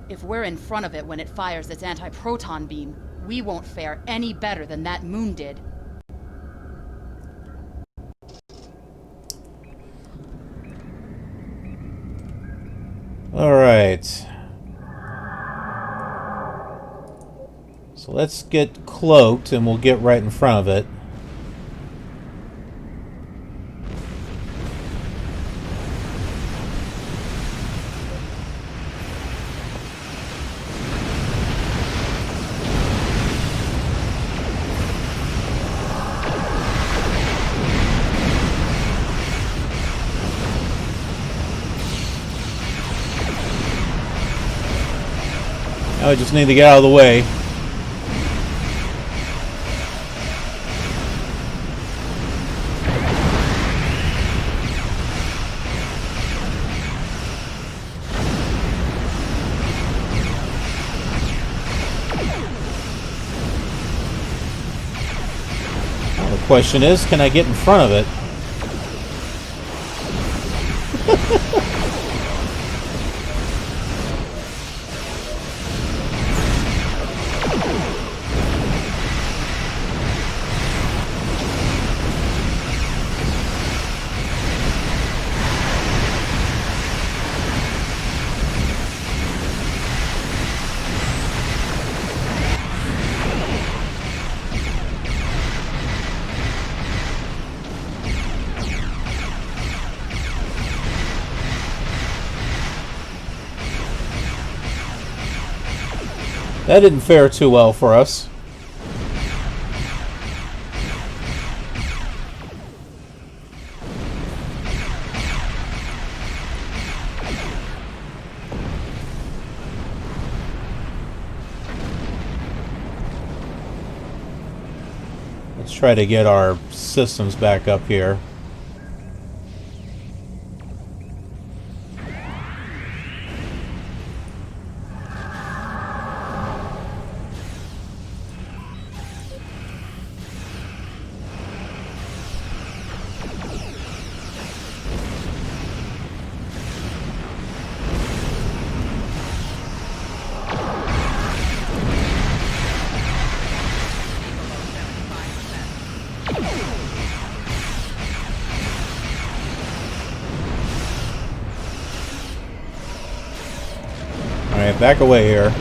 If we're in front of it when it fires its anti-proton beam, we won't fare any better than that moon did. All right. So let's get cloaked and we'll get right in front of it. Now I just need to get out of the way. Well, the question is, can I get in front of it? That didn't fare too well for us. Let's try to get our systems back up here. Alright, back away here.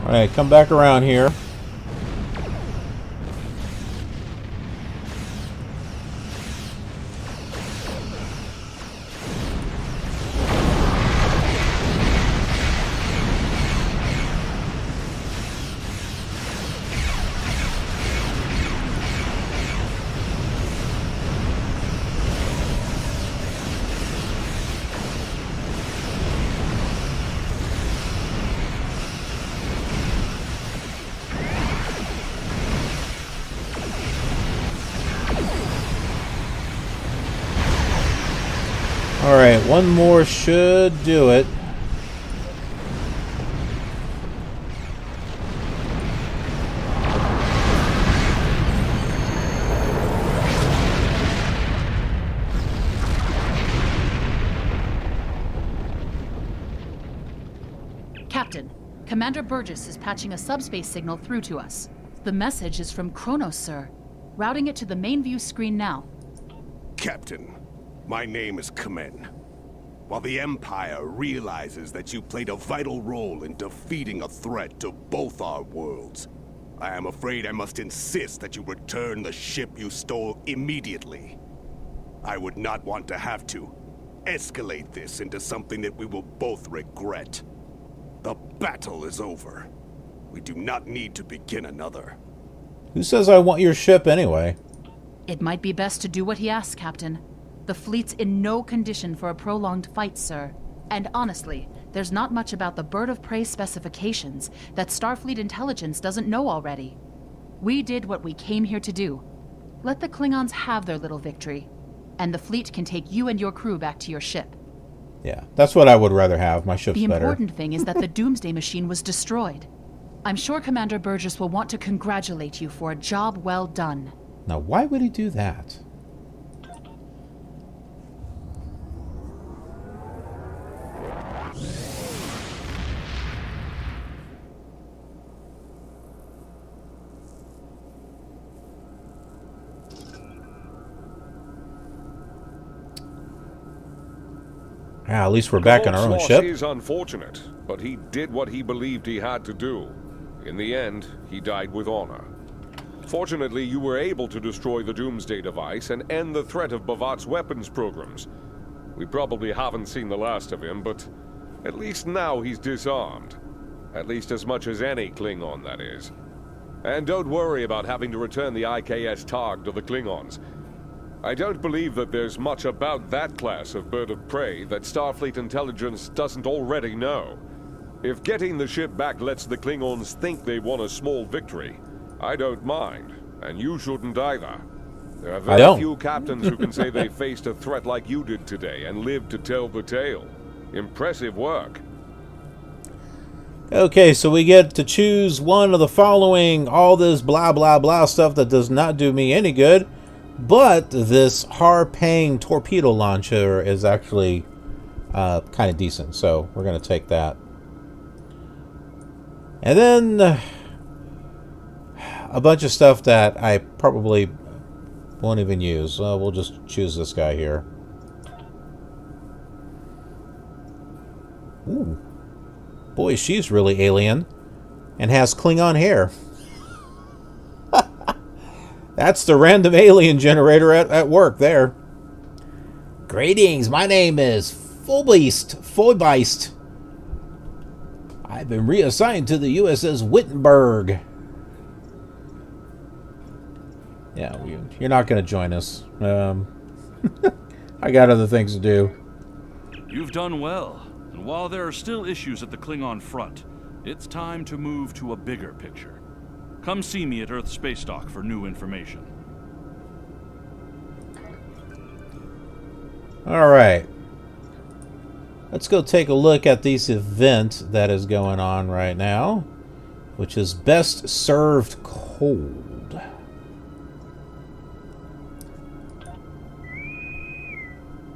Alright, come back around here. Alright, one more should do it. Captain, Commander Burgess is patching a subspace signal through to us. The message is from Kronos, sir. Routing it to the main view screen now. Captain, my name is Kamen. While the Empire realizes that you played a vital role in defeating a threat to both our worlds, I am afraid I must insist that you return the ship you stole immediately. I would not want to have to escalate this into something that we will both regret. The battle is over. We do not need to begin another. Who says I want your ship anyway? It might be best to do what he asks, Captain. The fleet's in no condition for a prolonged fight, sir. And honestly, There's not much about the bird of prey specifications that Starfleet intelligence doesn't know already. We did what we came here to do. Let the Klingons have their little victory, and the fleet can take you and your crew back to your ship. Yeah, that's what I would rather have. My ship's The better. important thing is that the Doomsday Machine was destroyed. I'm sure Commander Burgess will want to congratulate you for a job well done. Now, why would he do that? Yeah, at least we're back on our own Loss ship. is unfortunate, but he did what he believed he had to do. In the end, he died with honor. Fortunately, you were able to destroy the Doomsday device and end the threat of Bavat's weapons programs. We probably haven't seen the last of him, but at least now he's disarmed. At least as much as any Klingon, that is. And don't worry about having to return the IKS Targ to the Klingons. I don't believe that there's much about that class of bird of prey that Starfleet intelligence doesn't already know. If getting the ship back lets the Klingons think they won a small victory, I don't mind, and you shouldn't either. There are very few captains who can say they faced a threat like you did today and lived to tell the tale. Impressive work. Okay, so we get to choose one of the following, all this blah blah blah stuff that does not do me any good. But this Harpang torpedo launcher is actually kind of decent, so we're going to take that. And then a bunch of stuff that I probably won't even use. We'll just choose this guy here. Ooh. Boy, she's really alien and has Klingon hair. That's the random alien generator at work there. Greetings, my name is Foibeist. I've been reassigned to the USS Wittenberg. Yeah, you're not going to join us. I got other things to do. You've done well. And while there are still issues at the Klingon front, it's time to move to a bigger picture. Come see me at Earth Space Dock for new information. Alright. Let's go take a look at this event that is going on right now, which is Best Served Cold.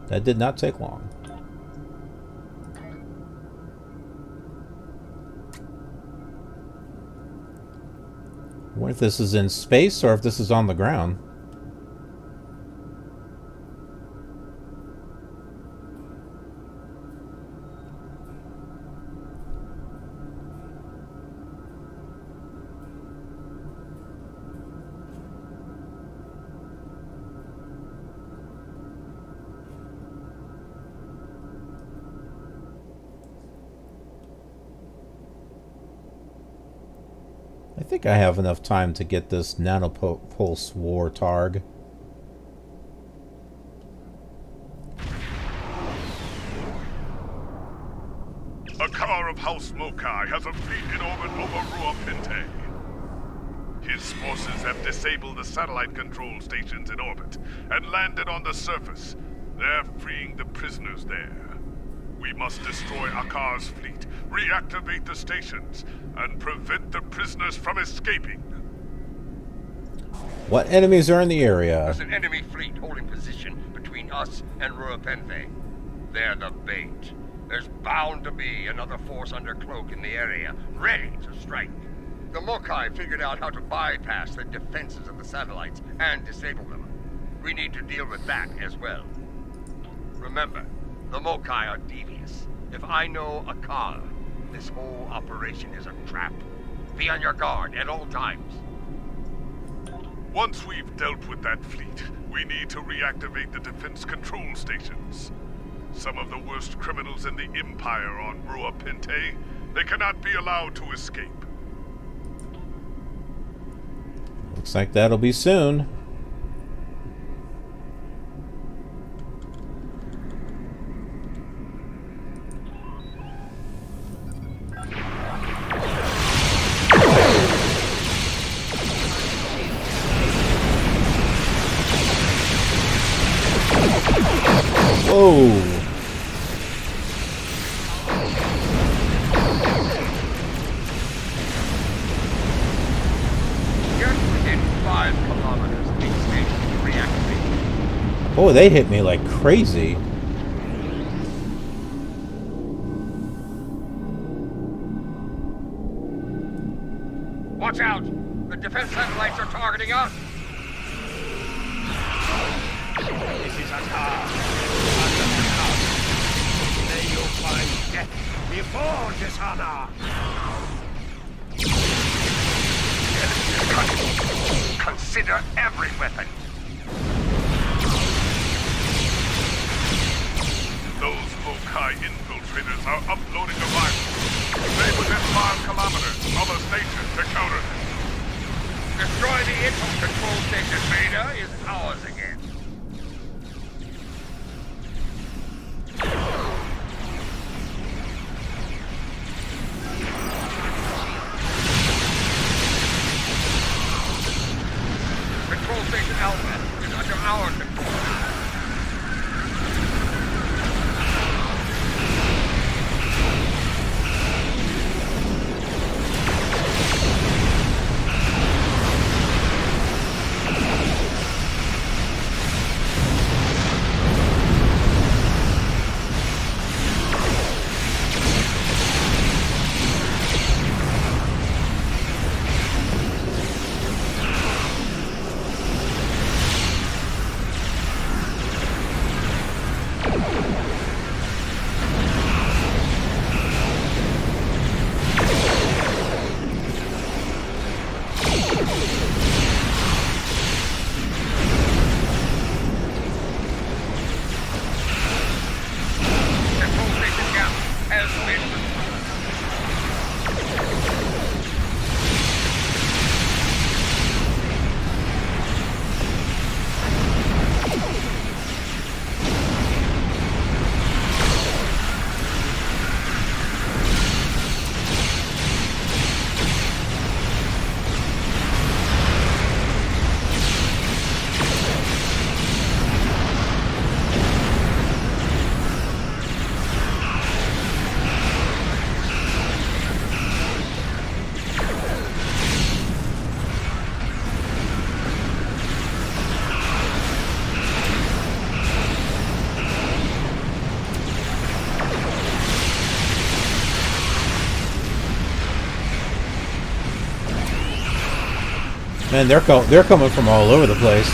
That did not take long. I wonder if this is in space or if this is on the ground. I think I have enough time to get this nanopulse war targ. A car of House Mokai has a fleet in orbit over Rura Penthe. His forces have disabled the satellite control stations in orbit and landed on the surface. They're freeing the prisoners there. We must destroy Akar's fleet, reactivate the stations, and prevent the prisoners from escaping. What enemies are in the area? There's an enemy fleet holding position between us and Rura Penthe. They're the bait. There's bound to be another force under cloak in the area, ready to strike. The Mokai figured out how to bypass the defenses of the satellites and disable them. We need to deal with that as well. Remember, the Mokai are devious. If I know Akar, this whole operation is a trap. Be on your guard at all times. Once we've dealt with that fleet, we need to reactivate the defense control stations. Some of the worst criminals in the Empire on Rura Penthe, they cannot be allowed to escape. Looks like that'll be soon. Whoa. Get within 5 kilometers of each station to reactivate. Boy, they hit me like crazy. Watch out! The defense satellites are targeting us! This is a car. May you find death before dishonor. Consider every weapon. Those Mokai infiltrators are uploading a virus. Stay within 5 kilometers of a station to counter them. Destroy the Intel control station. Beta is ours again. Control station Alpha is under our control. Man, they're coming from all over the place.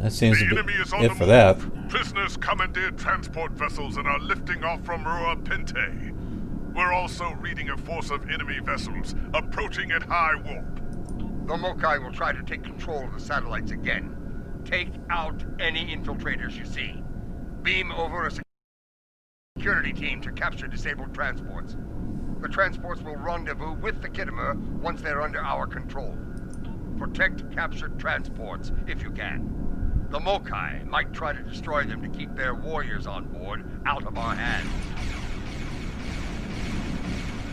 That seems to be it for that. Prisoners commandeered transport vessels and are lifting off from Rura Penthe. We're also reading a force of enemy vessels approaching at high warp. The Mokai will try to take control of the satellites again. Take out any infiltrators you see. Beam over a security team to capture disabled transports. The transports will rendezvous with the Kittimer once they're under our control. Protect captured transports if you can. The Mokai might try to destroy them to keep their warriors on board out of our hands.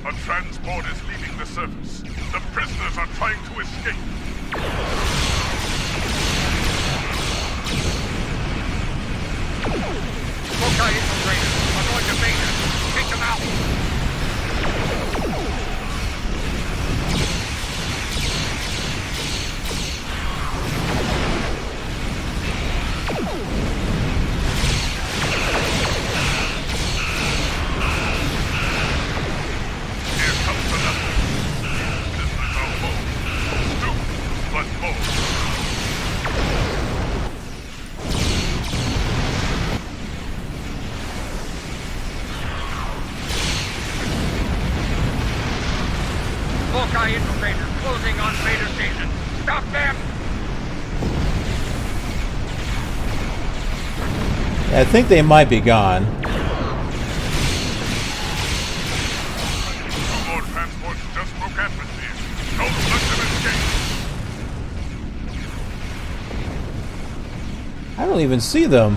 A transport is leaving the surface. The prisoners are trying to escape. Mokai infiltrators are going to Beta. Take them out. Mokai infiltrators closing on Vader Station. Stop them! I think they might be gone. Two more transports just broke atmosphere. Don't let them escape. I don't even see them.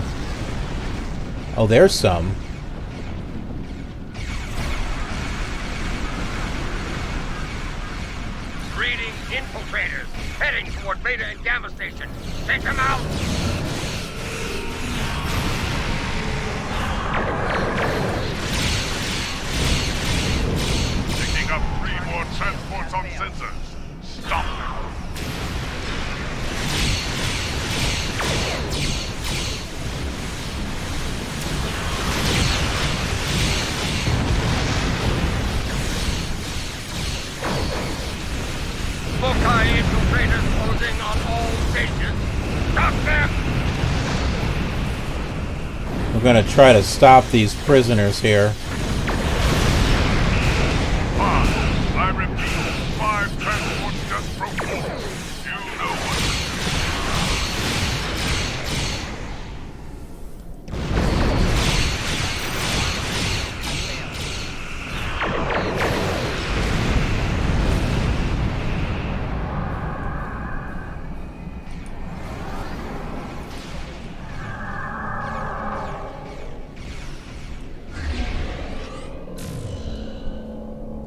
Oh, there's some. Greetings, infiltrators. Heading toward Beta and Gamma Station. Take them out! Picking up 3 more transports on sensors. Stop them. Mokai infiltrators closing on all stations. Stop them! We're gonna try to stop these prisoners here. 5. I repeat, 5 transports just broke through. You know what to do.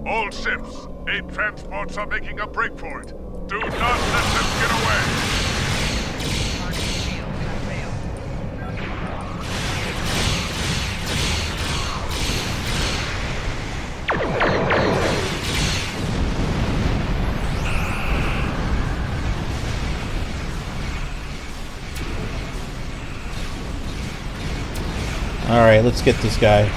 All ships, 8 transports are making a break for it. Do not let them get away. Alright, let's get this guy.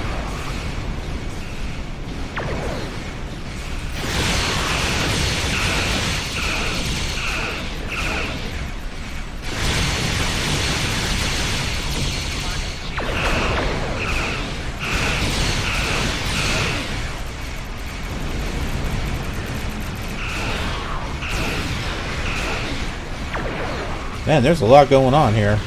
Man, there's a lot going on here.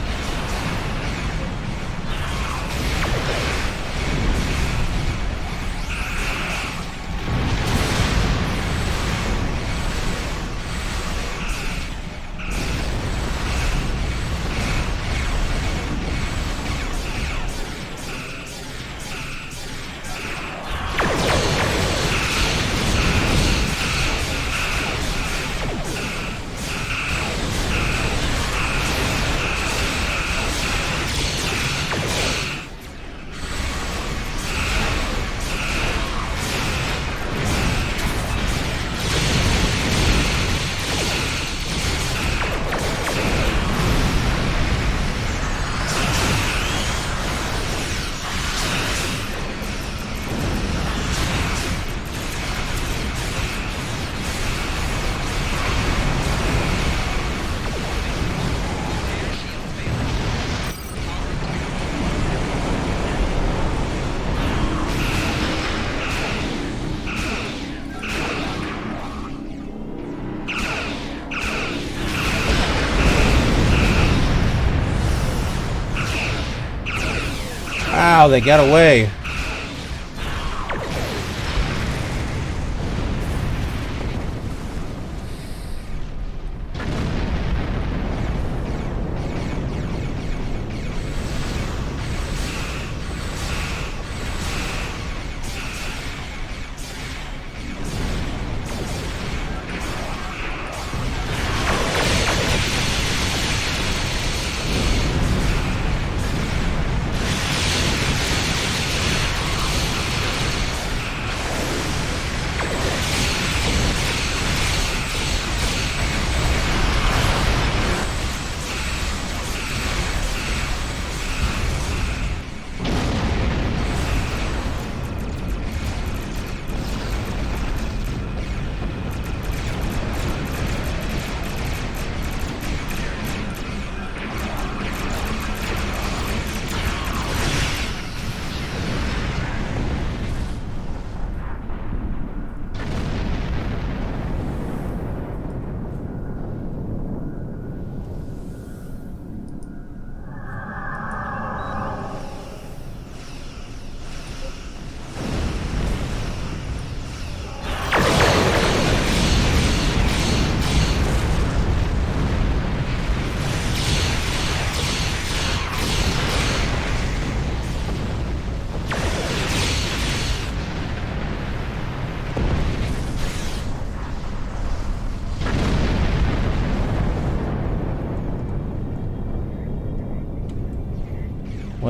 Wow, they got away.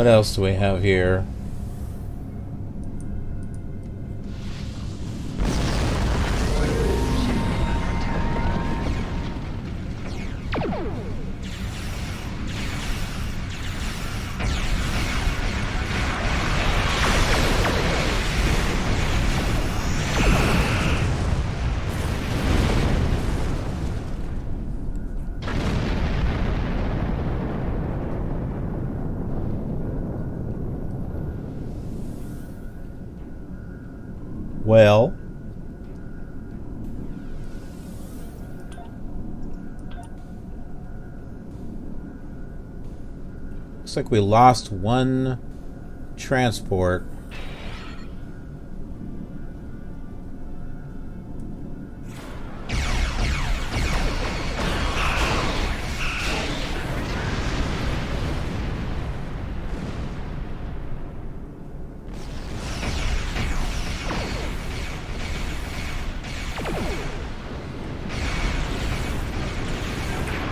What else do we have here? Well, looks like we lost one transport.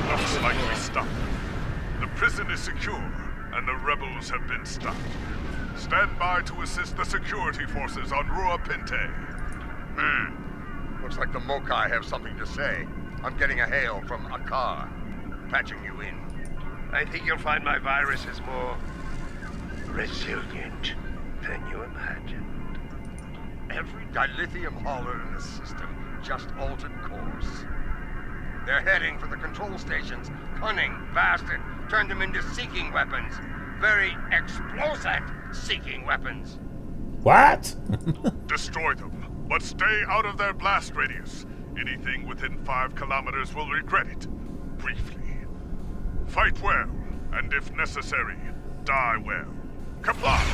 Looks like we stopped them. The prison is secure, and the rebels have been stopped. Stand by to assist the security forces on Rura Penthe. Looks like the Mokai have something to say. I'm getting a hail from Akar. Patching you in. I think you'll find my virus is more resilient than you imagined. Every dilithium hauler in the system just altered course. They're heading for the control stations. Cunning bastard turned them into seeking weapons. Very explosive seeking weapons. What? Destroy them, but stay out of their blast radius. Anything within 5 kilometers will regret it. Briefly. Fight well, and if necessary, die well. Comply!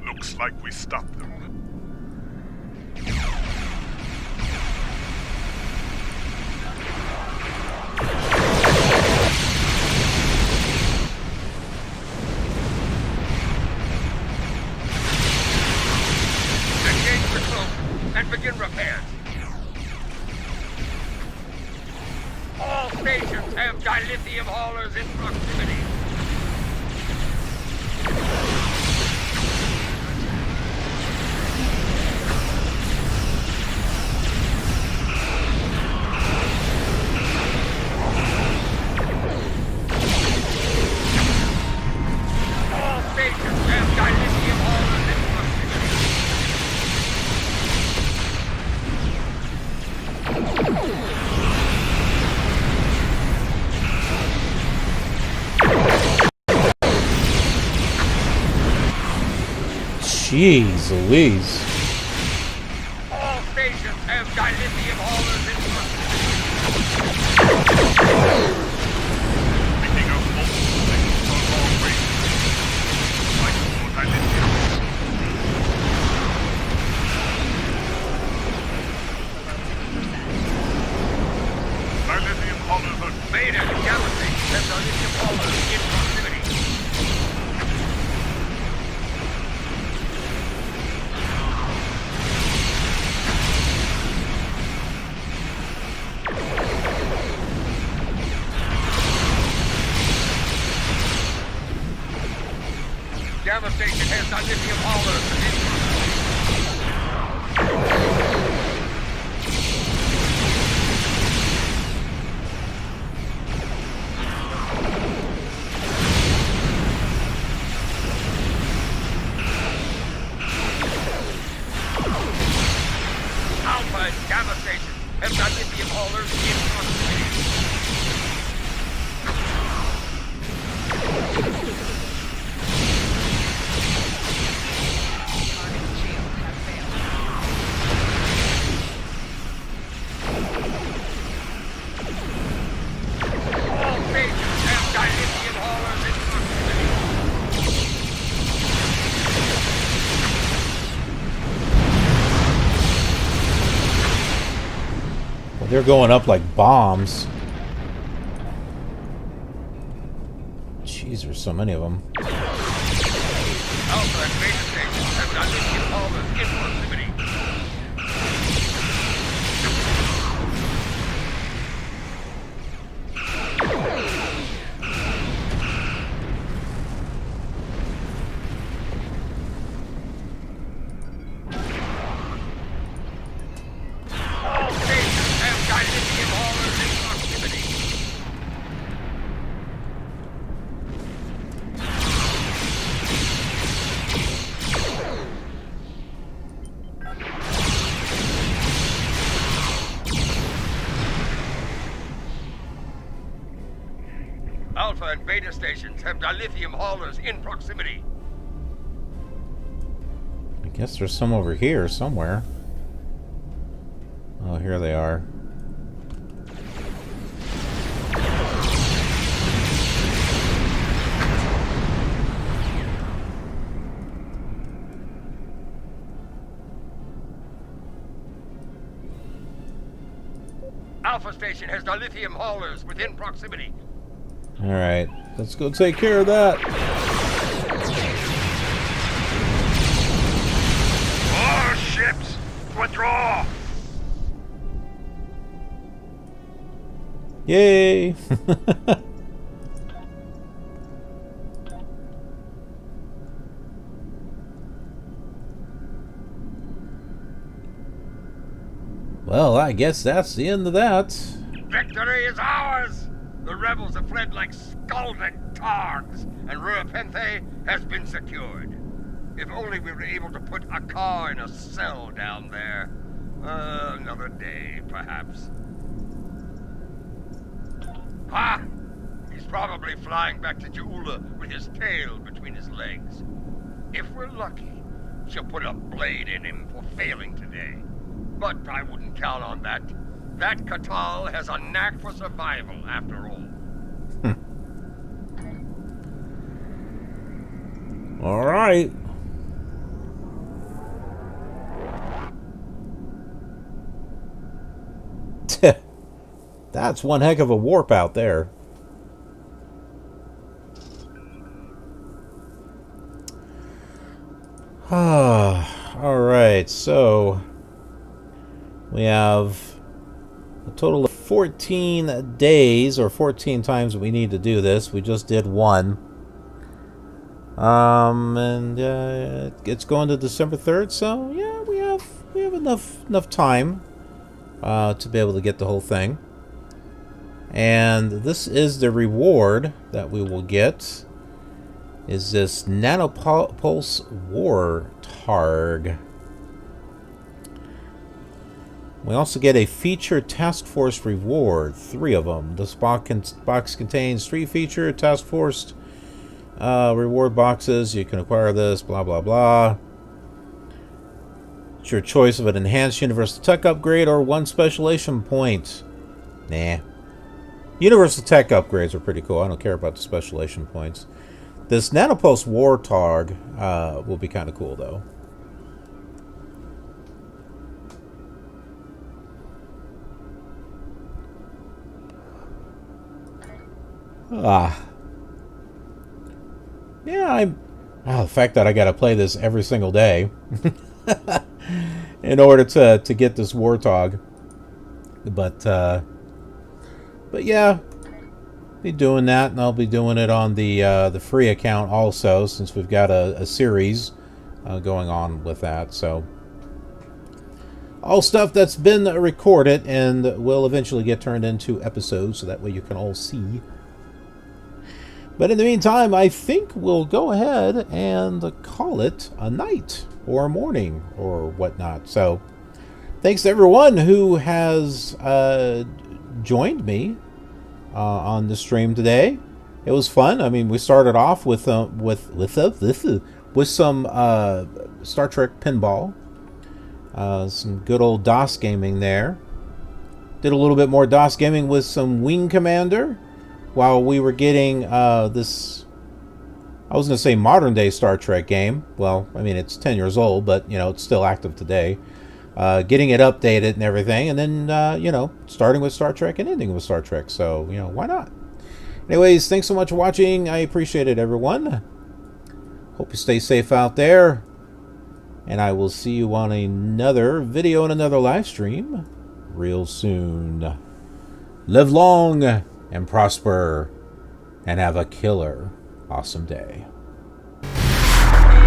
Looks like we stopped them. Engage the cloak and begin repairs. All stations have dilithium haulers in proximity. All stations have dilithium haulers in proximity. Jeez Louise. All stations have dilithium haulers in proximity. Picking up multiple things on long range. Like more dilithium. Dilithium haulers are Beta and Gamma stations have dilithium haulers in proximity. Gamma station has dilithium haulers in Alpha and Gamma station have dilithium haulers in proximity. All stations have dilithium haulers in proximity. Well, they're going up like bombs. Jeez, there's so many of them. Alpha and Beta stations have dilithium haulers in proximity. data stations have dilithium haulers in proximity. I guess there's some over here somewhere. Oh, here they are. Alpha Station has dilithium haulers within proximity. Alright, let's go take care of that. More ships! Withdraw! Yay! Well, I guess that's the end of that. Victory is ours! The rebels have fled like scalded targs, and Rura Penthe has been secured. If only we were able to put a car in a cell down there. Another day, perhaps. Ha! He's probably flying back to Geula with his tail between his legs. If we're lucky, she'll put a blade in him for failing today. But I wouldn't count on that. That Katal has a knack for survival, after all. All right. That's one heck of a warp out there. All right, so we have a total of 14 days, or 14 times we need to do this. We just did one. And it's going to December 3rd, so yeah, we have enough time to be able to get the whole thing. And this is the reward that we will get. Is this Nanopulse War Targ. We also get a feature task force reward, 3 of them. This box contains 3 feature task force reward boxes. You can acquire this, blah blah blah. It's your choice of an enhanced universal tech upgrade or 1 specialization point. Nah. Universal tech upgrades are pretty cool. I don't care about the specialization points. This Nanopulse War Targ will be kind of cool, though. Yeah, the fact that I got to play this every single day in order to get this Warthog. But yeah, be doing that, and I'll be doing it on the free account also, since we've got a series going on with that. So all stuff that's been recorded and will eventually get turned into episodes, so that way you can all see. But in the meantime, I think we'll go ahead and call it a night or a morning or whatnot. So thanks to everyone who has joined me on the stream today. It was fun. I mean, we started off with some Star Trek Pinball, some good old DOS gaming there. Did a little bit more DOS gaming with some Wing Commander, while we were getting this, I was going to say modern day Star Trek game. Well, I mean, it's 10 years old, but, you know, it's still active today. Getting it updated and everything, and then, you know, starting with Star Trek and ending with Star Trek. So, you know, why not? Anyways, thanks so much for watching. I appreciate it, everyone. Hope you stay safe out there. And I will see you on another video and another live stream real soon. Live long and prosper, and have a killer awesome day.